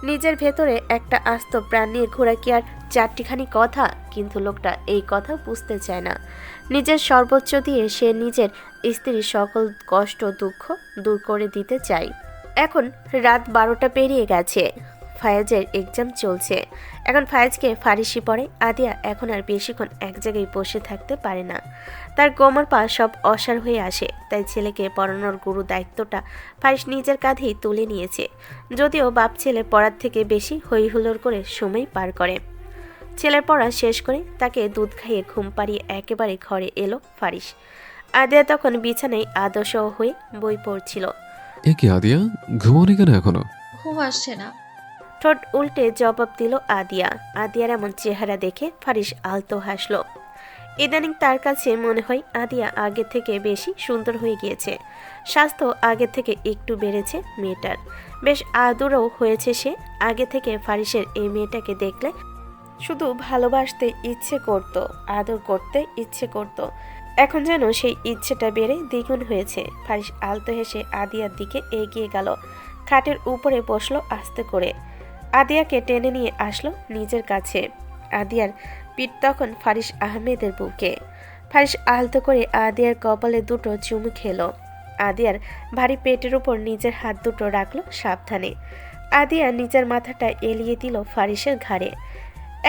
নিজের ভেতরে একটা আস্ত প্রাণ নিয়ে ঘোরা কি আর চারটিখানি কথা? কিন্তু লোকটা এই কথা বুঝতে চায় না। নিজের সর্বোচ্চ দিয়ে সে নিজের স্ত্রীর সকল কষ্ট দুঃখ দূর করে দিতে চায়। এখন রাত 12টা পেরিয়ে গেছে। ফায়েজের এক্সাম চলছে। এখন ফায়েজকে ফারিসি পড়ে। আদিয়া এখন আর বেশিক্ষণ এক জায়গায় বসে থাকতে পারে না। তার কোমর পা সব অসাড় হয়ে আসে। তাই ছেলেকে পড়ানোর গুরু দায়িত্বটা ফারিস নিজের কাঁধেই তুলে নিয়েছে। যদিও বাপ ছেলে পড়ার থেকে বেশি হইহুল্লোড় করে সময় পার করে। ছেলের পড়া শেষ করে তাকে দুধ খাইয়ে ঘুম পাড়িয়ে একেবারে ঘরে এলো ফারিস। আদিয়া তখন বিছানায় আদর্শ হয়ে বই পড়ছিল। এ কি আদিয়া, ঘুমাওনি কেন এখনো? ঘুম আসছে না। ঠোঁট উল্টে জবাব দিল আদিয়া। আদিয়ার এমন চেহারা দেখে ফারিস আলতো হাসলো। ইদানিং তার কাছে মনে হয় আদিয়া আগে থেকে বেশি সুন্দর হয়ে গিয়েছে। স্বাস্থ্য আগে থেকে একটু বেড়েছে মেয়েটার। বেশ আদুরও হয়েছে সে। আগে থেকে ফারিসের এই মেয়েটাকে দেখলে শুধু ভালোবাসতে ইচ্ছে করত, আদর করতে ইচ্ছে করত। এখন যেন সেই ইচ্ছেটা বেড়ে দ্বিগুণ হয়েছে। ফারিস আলতো হেসে আদিয়ার দিকে এগিয়ে গেল। খাটের উপরে বসলো আস্তে করে। আদিয়াকে টেনে নিয়ে আসলো নিজের কাছে। আদিয়ার পিঠ তখন ফারিস আহমেদের বুকে। ফারিস আলতো করে আদিয়ার কপালে দুটো চুমু খেলো। আদিয়ার ভারী পেটের উপর নিজের হাত দুটো রাখলো সাবধানে। আদিয়া নিজের মাথাটা এলিয়ে দিল ফারিসের ঘাড়ে।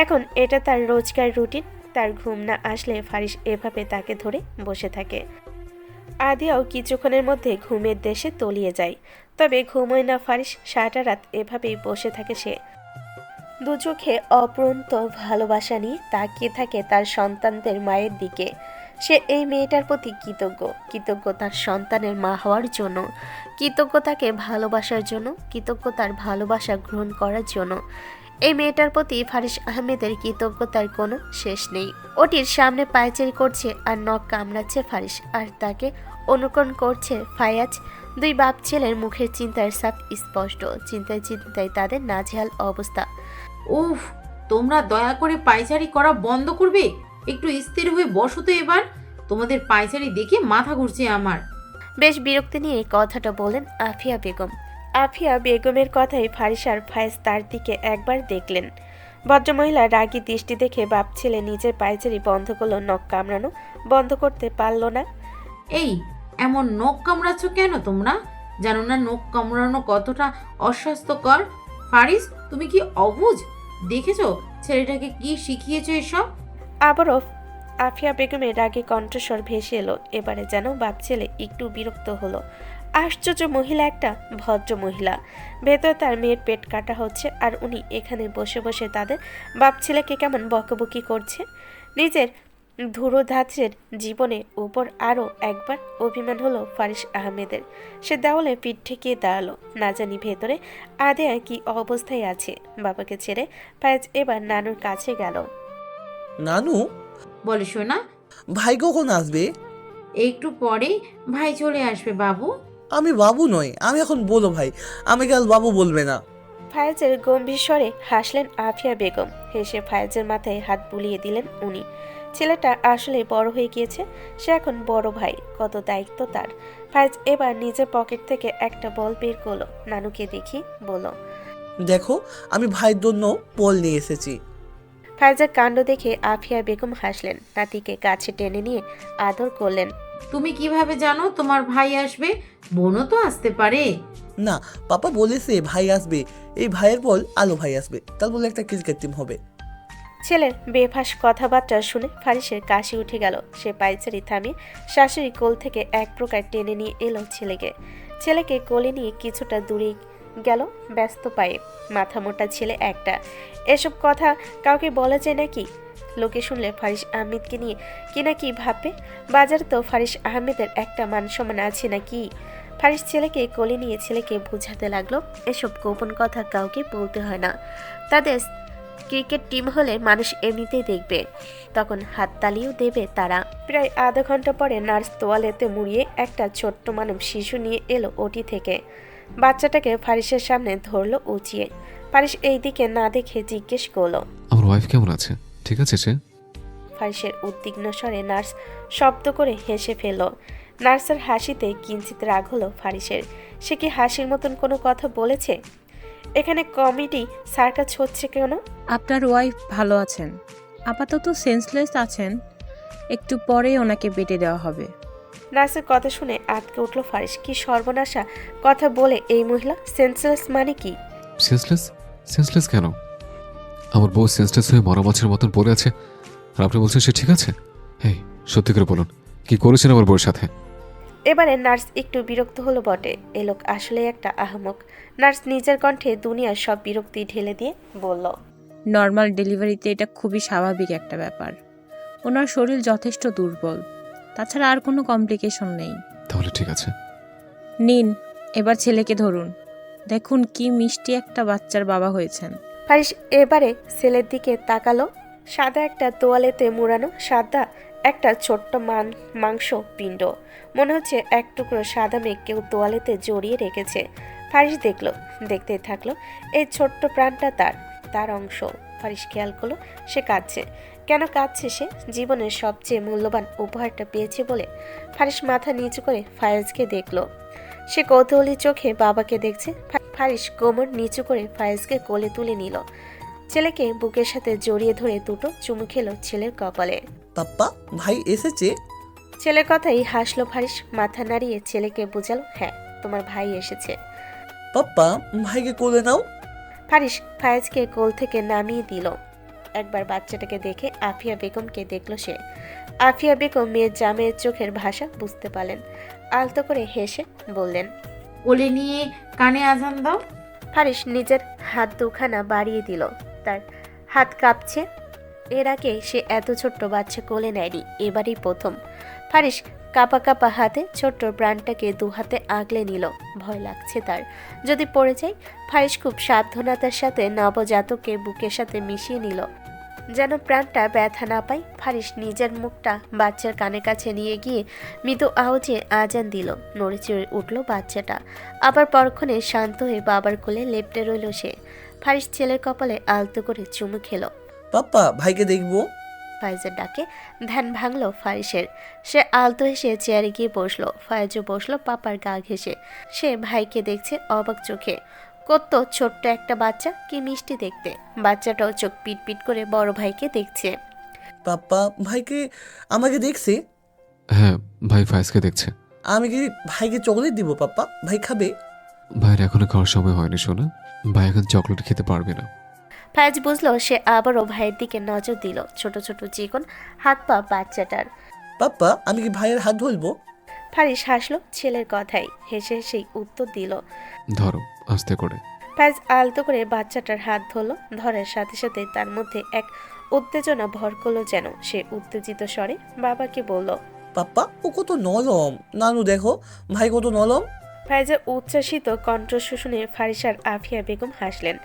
এখন এটা তার রোজকার রুটিন। তার ঘুম না আসলে ফারিস এভাবে তাকে ধরে বসে থাকে। আদিয়াও কিছুক্ষণের মধ্যে ঘুমের দেশে তলিয়ে যায়। তবে ঘুমোয় না ফারিস, সারাটা রাত এভাবেই বসে থাকে সে। দু চোখে অপরন্ত ভালোবাসা নিয়ে তাকিয়ে থাকে তার সন্তানদের মায়ের দিকে। সে এই মেয়েটার প্রতি কৃতজ্ঞ তার সন্তানের মা হওয়ার জন্য, কৃতজ্ঞ তাকে ভালোবাসার জন্য, কৃতজ্ঞ তার ভালোবাসা গ্রহণ করার জন্য। এই মেয়েটার প্রতি ফারিস আহমেদের কৃতজ্ঞতার কোনো শেষ নেই। ওটির সামনে পায়চারি করছে আর নখ কামড়াচ্ছে ফারিস, আর তাকে অনুকরণ করছে ফায়াজ। দুই বাপ ছেলের মুখের চিন্তার সাপ স্পষ্ট। চিন্তায় চিন্তায় তাদের নাজেহাল অবস্থা। উফ, তোমরা দয়া করে পায়চারি করা বন্ধ করবে? একটু স্থির হয়ে বসো তো এবার। তোমাদের পায়চারি দেখে মাথা ঘুরছে আমার। বেশ বিরক্তি নিয়ে কথাটা বলেন আফিয়া বেগম। আফিয়া বেগমের কথায় ফারিস আর ফায়েজ তার দিকে একবার দেখলেন। ভদ্রমহিলা রাগী দৃষ্টি দেখে বাপ ছেলে নিজের পায়চারি বন্ধ করলো, নখ কামড়ানো বন্ধ করতে পারল না। এই, এমন নখ কামড়াচ্ছ কেন তোমরা? জানো না নখ কামড়ানো কতটা অস্বাস্থ্যকর? ফারিস, তুমি কি অবুঝ? দেখেছো ছেলেটাকে কি শিখিয়েছো এসব? আবারও আফিয়া বেগমের রাগে কণ্ঠস্বর ভেসে এলো। এবারে যেন বাপ ছেলে একটু বিরক্ত হলো। আশ্চর্য মহিলা, একটা ভদ্র মহিলা। ভেতর তার মেয়ের পেট কাটা হচ্ছে, আর উনি এখানে বসে বসে তাদের বাপ ছেলেকে কেমন বকাবকি করছে। নিজের ধুরোধাত্রের জীবনের উপর আরও একবার অভিমান হলো ফারিস আহমেদের। সে দেওয়ালে পিঠ ঠেকিয়ে দাঁড়ালো। না জানি ভেতরে আদেয়া কি অবস্থায় আছে। বাবাকে ছেড়ে ফায়েজ এবার নানুর কাছে গেল। নানু, বলে শোনা, ভাই কখন আসবে? একটু পরেই ভাই চলে আসবে বাবু। আমি বাবু নই, আমি এখন বলো ভাই, আমাকে আর বাবু বলবে না। ফায়েজের গম্ভীর স্বরে হাসলেন আফিয়া বেগম। হেসে ফায়েজের মাথায় হাত বুলিয়ে দিলেন উনি। ছেলেটা আসলে বড় হয়ে গিয়েছে, সে এখন বড় ভাই, কত দায়িত্ব তার। ফায়েজ এবার নিজের পকেট থেকে একটা বল বের করলো, নানুকে দেখি বলল, দেখো, আমি ভাইয়ের জন্য বল নিয়ে এসেছি। ফায়েজের কাণ্ড দেখে আফিয়া বেগম হাসলেন, নাতিকে কাছে টেনে নিয়ে আদর করলেন। তুমি কিভাবে জানো তোমার ভাই আসবে? বোনও তো আসতে পারে। না, পাপা বলেছে ভাই আসবে, এই ভাইয়ের বল আলো ভাই আসবে, তার বলে একটা ক্রিকেট টিম হবে। ছেলের বেফাস কথাবার্তা শুনে ফারিসের কাশি উঠে গেল। সে পায়চারি থামিয়ে শাশুড়ি কোল থেকে এক প্রকার টেনে নিয়ে এলো ছেলেকে। ছেলেকে কোলে নিয়ে কিছুটা দূরে গেল ব্যস্ত পায়ে। মাথা মোটা ছেলে একটা। এসব কথা কাউকে বলা যায় নাকি? লোকে শুনলে ফারিস আহমেদকে নিয়ে কি না কি ভাববে। বাজারে তো ফারিস আহমেদের একটা মান সম্মান আছে নাকি? ফারিস ছেলেকে কোলে নিয়ে ছেলেকে বোঝাতে লাগলো, এসব গোপন কথা কাউকে বলতে হয় না। তাদের ক্রিকেট টিম হলে মানুষ এমনিতেই দেখবে, তখন হাততালিও দেবে তারা। প্রায় আধা ঘন্টা পরে নার্স তোয়ালেতে মুড়িয়ে একটা ছোট্ট মানব শিশু নিয়ে এলো ওটি থেকে। বাচ্চাটাকে ফারিসের সামনে ধরলো উঁচিয়ে। ফারিস এই দিকে না দেখে জিজ্ঞেস করলো, আমার ওয়াইফ কেমন আছে? ঠিক আছে সে? ফারিসের উদ্বিগ্ন স্বরে নার্স শব্দ করে হেসে ফেলল। নার্সের হাসিতে কিঞ্চিত রাগ হলো ফারিসের। সে কি হাসির মতন কোনো কথা বলেছে? এখানে কমেডি সার্কাস হচ্ছে কেন? আপনার ওয়াইফ ভালো আছেন, আপাতত সেন্সলেস আছেন, একটু পরেই ওনাকে বেটে দেওয়া হবে। নার্সের কথা শুনে আটকে উঠল ফারিস। কি সর্বনাশা কথা বলে এই মহিলা! সেন্সলেস মানে কি? সেন্সলেস? সেন্সলেস কেন? আমার বউ সেন্সলেস হয়ে মরা মাছের মতন পড়ে আছে, আর আপনি বলছেন সে ঠিক আছে? এই, সত্যি করে বলুন, কি করেছেন আমার বউয়ের সাথে? এবারে নার্স একটু বিরক্ত হলো বটে। এ লোক আসলে একটা আহমক। নার্স নিজের কণ্ঠে দুনিয়ার সব বিরক্তি ঢেলে দিয়ে বলল, নর্মাল ডেলিভারিতে এটা খুবই স্বাভাবিক একটা ব্যাপার। ওনার শরীর যথেষ্ট দুর্বল, তাছাড়া আর কোনো কমপ্লিকেশন নেই। তাহলে ঠিক আছে। নিন, এবার ছেলেকে ধরুন, দেখুন কি মিষ্টি একটা বাচ্চার বাবা হয়েছেন। ফারিস এবারে ছেলের দিকে তাকালো। সাদা একটা তোয়ালেতে মুড়ানো সাদা একটা ছোট্ট মাংস পিণ্ড। মনে হচ্ছে এক টুকরো সাদা মেঘ কেউ তোয়ালেতে জড়িয়ে রেখেছে। ফারিস দেখতে থাকলো। এই ছোট্ট প্রাণটা তার অংশ। ফারিস খেয়াল করলো সে কাঁদছে। কেন কাঁদছে সে? জীবনের সবচেয়ে মূল্যবান উপহারটা পেয়েছে বলে। ফারিস মাথা নিচু করে ফায়েজকে দেখলো। সে কৌতূহলী চোখে বাবাকে দেখছে। ফারিস কোমর নিচু করে ফায়েজকে কোলে তুলে নিল। ছেলেকে বুকের সাথে জড়িয়ে ধরে দুটো চুমু খেলো ছেলের কপালে। পাপ্পা, ভাই এসেছে? ছেলের কথাই হাসলো ফারিস, মাথা নাড়িয়ে ছেলেকে বোঝালো, হ্যাঁ তোমার ভাই এসেছে। পাপ্পা ভাইকে কোলে নাও। ফারিস ফায়েজকে কোল থেকে নামিয়ে দিল। একবার বাচ্চাটাকে দেখে আফিয়া বেগমকে দেখল সে। আফিয়া বেগম মেয়ের জামের চোখের ভাষা বুঝতে পারলেন। আলতো করে হেসে বললেন, কোলে নিয়ে কানে আজান দাও। ফারিস নিজের হাত দুখানা বাড়িয়ে দিল। তার হাত কাঁপছে। এর আগে সে এত ছোট্ট বাচ্চা কোলে নেয়নি, এবারই প্রথম। ফারিস কাঁপা কাঁপা হাতে ছোট্ট প্রাণটাকে দু হাতে আগলে নিল। ভয় লাগছে তার, যদি পড়ে যায়। ফারিস খুব সাবধানতার সাথে নবজাতককে বুকের সাথে মিশিয়ে নিল, যেন প্রাণটা ব্যথা না পায়। ফারিস নিজের মুখটা বাচ্চার কানের কাছে নিয়ে গিয়ে মৃদু আওয়াজে আজান দিল। নড়ে চড়ে উঠল বাচ্চাটা। আবার পরক্ষণে শান্ত হয়ে বাবার কোলে লেপ্টে রইল সে। ফারিস ছেলের কপালে আলতো করে চুমু খেলো। পাপ্পা ভাইকে দেখবো। ফায়েজের ডাকে ধ্যান ভাঙল ফারিসের। সে আলতো হেসে চেয়ারে গিয়ে বসলো। ফায়েজও বসলো পাপার গা ঘেঁষে। সে ভাইকে দেখছে অবাক চোখে। কত ছোট্ট একটা বাচ্চা, কি মিষ্টি দেখতে। বাচ্চাটাও চোখ পিট পিট করে বড় ভাইকে দেখছে। পাপ্পা ভাইকে আমাকে দেখছে। হ্যাঁ, ভাই ফায়েজকে দেখছে। আমি কি ভাইকে চকলেট দিব পাপ্পা? ভাই খাবে? ভাইয়ের এখনো খাওয়ার সময় হয়নি শোনা, ভাই এখন চকলেট খেতে পারবে না। ফায়েজ বুঝলো। সে আবারও ভাইয়ের দিকে নজর দিল। ছোট ছোট চিকন হাত পা বাচ্চাটার। পাপ্পা আমি কি ভাইয়ের হাত ধরবো? ফারিস হাসলো ছেলের কথাই, হেসে হেসেই উত্তর দিল। ধরো আস্তে করে। ফায়েজ আলতো করে বাচ্চাটার হাত ধরল। ধরার সাথে সাথে তার মধ্যে এক উত্তেজনা ভর করলো যেন। সে উত্তেজিত স্বরে বাবাকে বলল, পাপ্পা ও কত নরম। নানু দেখো ভাই কত নরম। ফায়েজের উচ্ছ্বাসিত কণ্ঠস্বর শুনে ফারিস আর আফিয়া বেগম হাসলেন।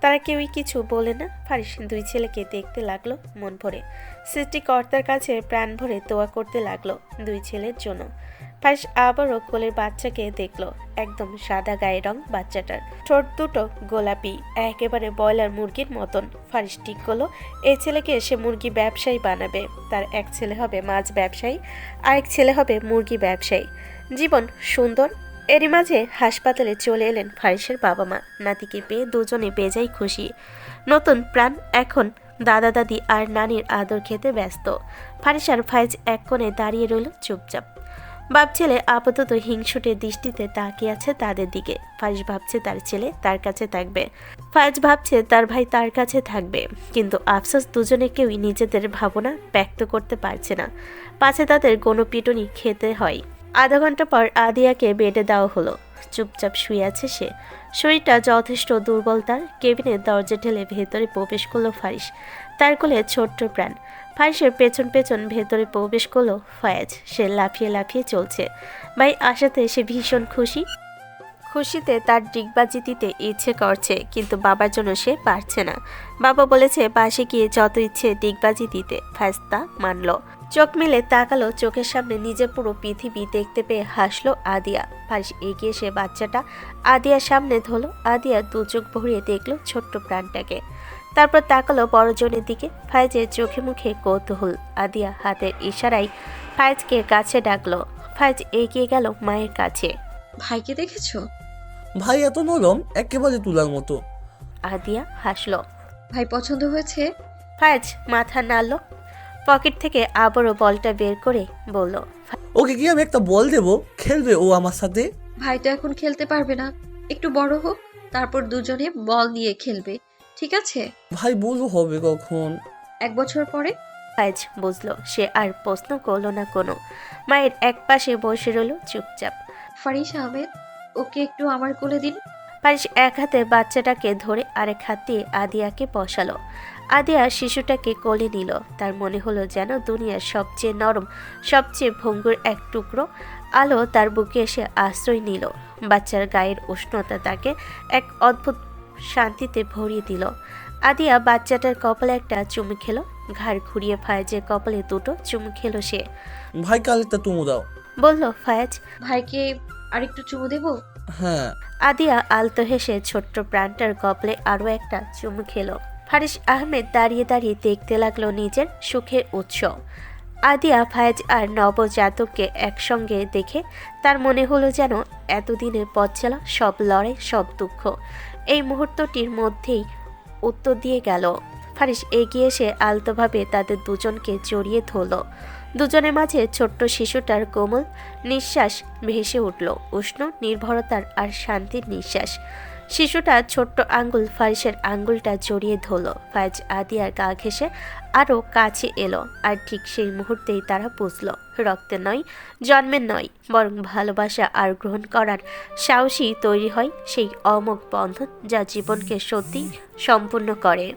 তারা কেউই কিছু বলে না। ফারিস দুই ছেলেকে দেখতে লাগলো মন ভরে। সৃষ্টিকর্তার কাছে প্রাণ ভরে দোয়া করতে লাগলো দুই ছেলের জন্য। ফারিস আবারও কোলের বাচ্চাকে দেখলো। একদম সাদা গায়ের রং বাচ্চাটার। ঠোঁট দুটো গোলাপি, একেবারে ব্রয়লার মুরগির মতন। ফারিস ঠিক করলো এই ছেলেকে সে মুরগি ব্যবসায়ী বানাবে। তার এক ছেলে হবে মাছ ব্যবসায়ী, আরেক ছেলে হবে মুরগি ব্যবসায়ী। জীবন সুন্দর। এরই মাঝে হাসপাতালে চলে এলেন ফারিসের বাবা মা। নাতিকে পেয়ে দুজনে বেজায় খুশি। নতুন প্রাণ এখন দাদা দাদি আর নানির আদর খেতে ব্যস্ত। ফারিস আর ফায়েজ এক কোণে দাঁড়িয়ে রইল চুপচাপ। বাপ ছেলে আপাতত হিংসুটে দৃষ্টিতে তাকিয়ে আছে তাদের দিকে। ফারিস ভাবছে তার ছেলে তার কাছে থাকবে, ফায়েজ ভাবছে তার ভাই তার কাছে থাকবে। কিন্তু আফসোস দুজনে কেউই নিজেদের ভাবনা ব্যক্ত করতে পারছে না। পাছে তাদের গণপিটুনি খেতে হয়। আধা ঘন্টা পর আদিয়াকে বেডে দেওয়া হলো। চুপচাপ শুয়ে আছে সে। শরীরটা যথেষ্ট দুর্বল তার। কেবিনের দরজা ঠেলে ভেতরে প্রবেশ করলো ফারিস। তার কোলে ছোট্ট প্রাণ। ফারিসের পেছন পেছন ভেতরে প্রবেশ করলো ফায়েজ। সে লাফিয়ে লাফিয়ে চলছে। ভাই আসাতে সে ভীষণ খুশি। খুশিতে তার ডিগবাজি দিতে ইচ্ছে করছে, কিন্তু বাবার জন্য সে পারছে না। বাবা বলেছে পাশে গিয়ে যত ইচ্ছে ডিগবাজি দিতে। ফায়েজ তা মানল। চোখ মেলে তাকালো চোখের সামনে নিজের পুরো পৃথিবী দেখতে পেয়ে হাসলো আদিয়া। ফারিস এগিয়ে সে বাচ্চাটা আদিয়ার সামনে ধরলো। আদিয়া দু চোখ ভরিয়ে দেখলো ছোট্ট প্রাণটাকে। তারপর তাকালো বড়জনের দিকে। ফায়েজের চোখে মুখে কৌতূহল। আদিয়া হাতের ইশারায় ফায়েজকে কাছে ডাকলো। ফায়েজ এগিয়ে গেল মায়ের কাছে। ভাইকে দেখেছো? ভাই এত নরম একেবারে তুলার মতো। আদিয়া হাসলো। ভাই পছন্দ হয়েছে? ফায়েজ মাথা নাড়ল। পকেট থেকে আবারও বলটা বের করে বলল, ওকে কি আমি একটা বল দেবো, খেলবে ও আমার সাথে? ভাই তো এখন খেলতে পারবে না, একটু বড় হোক, তারপর দুজনে বল নিয়ে খেলবে, ঠিক আছে? ভাই বড় হবে কখন? 1 বছর পরে। ফায়েজ বুঝলো। সে আর প্রশ্ন করলো না কোনো। মায়ের এক পাশে বসে রইল চুপচাপ। ফারিস আহমেদ, ওকে একটু আমার কোলে দিন। ফারিস এক হাতে বাচ্চাটাকে ধরে আরেক হাত দিয়ে আদিয়াকে বসালো। আদিয়া শিশুটাকে কোলে নিল। তার মনে হলো যেন দুনিয়ার সবচেয়ে নরম, সবচেয়ে ভঙ্গুর এক টুকরো আলো তার বুকে এসে আশ্রয় নিল। বাচ্চার গায়ের উষ্ণতা তাকে এক অদ্ভুত শান্তিতে ভরিয়ে দিল। আদিয়া বাচ্চাটার কপালে একটা চুমু খেলো। ঘাড় ঘুরিয়ে ফায়েজের কপালে দুটো চুমু খেলো সে। ভাই কাল একটা তুমু দাও, বলল ফায়েজ। ভাইকে আরেকটু চুমু দেবো? হ্যাঁ। আদিয়া আলতো হেসে ছোট্ট প্রাণটার কপালে আরো একটা চুমু খেলো। ফারিস আহমেদ দাঁড়িয়ে দাঁড়িয়ে দেখতে লাগলো নিজের সুখের উৎস। আদিয়া, ফায়েজ আর নবজাতককে একসঙ্গে দেখে তার মনে হলো যেন এতদিনের পথ চলা সব লড়াই, সব দুঃখ এই মুহূর্তটির মধ্যেই উত্তর দিয়ে গেল। ফারিস এগিয়ে এসে আলতোভাবে তাদের দুজনকে জড়িয়ে ধরল। দুজনের মাঝে ছোট্ট শিশুটার কোমল নিঃশ্বাস ভেসে উঠল, উষ্ণ নির্ভরতার আর শান্তির নিঃশ্বাস। শিশুটা ছোট্ট আঙ্গুল ফারিসের আঙ্গুলটা জড়িয়ে ধরল। ফায়েজ আদিয়ার গা ঘেঁষে আরও কাছে এলো, আর ঠিক সেই মুহূর্তেই তারা বুঝল রক্তের নয়, জন্মের নয়, বরং ভালোবাসা আর গ্রহণ করার সাহসী তৈরি হয় সেই অমোঘ বন্ধন যা জীবনকে সত্যি সম্পূর্ণ করে।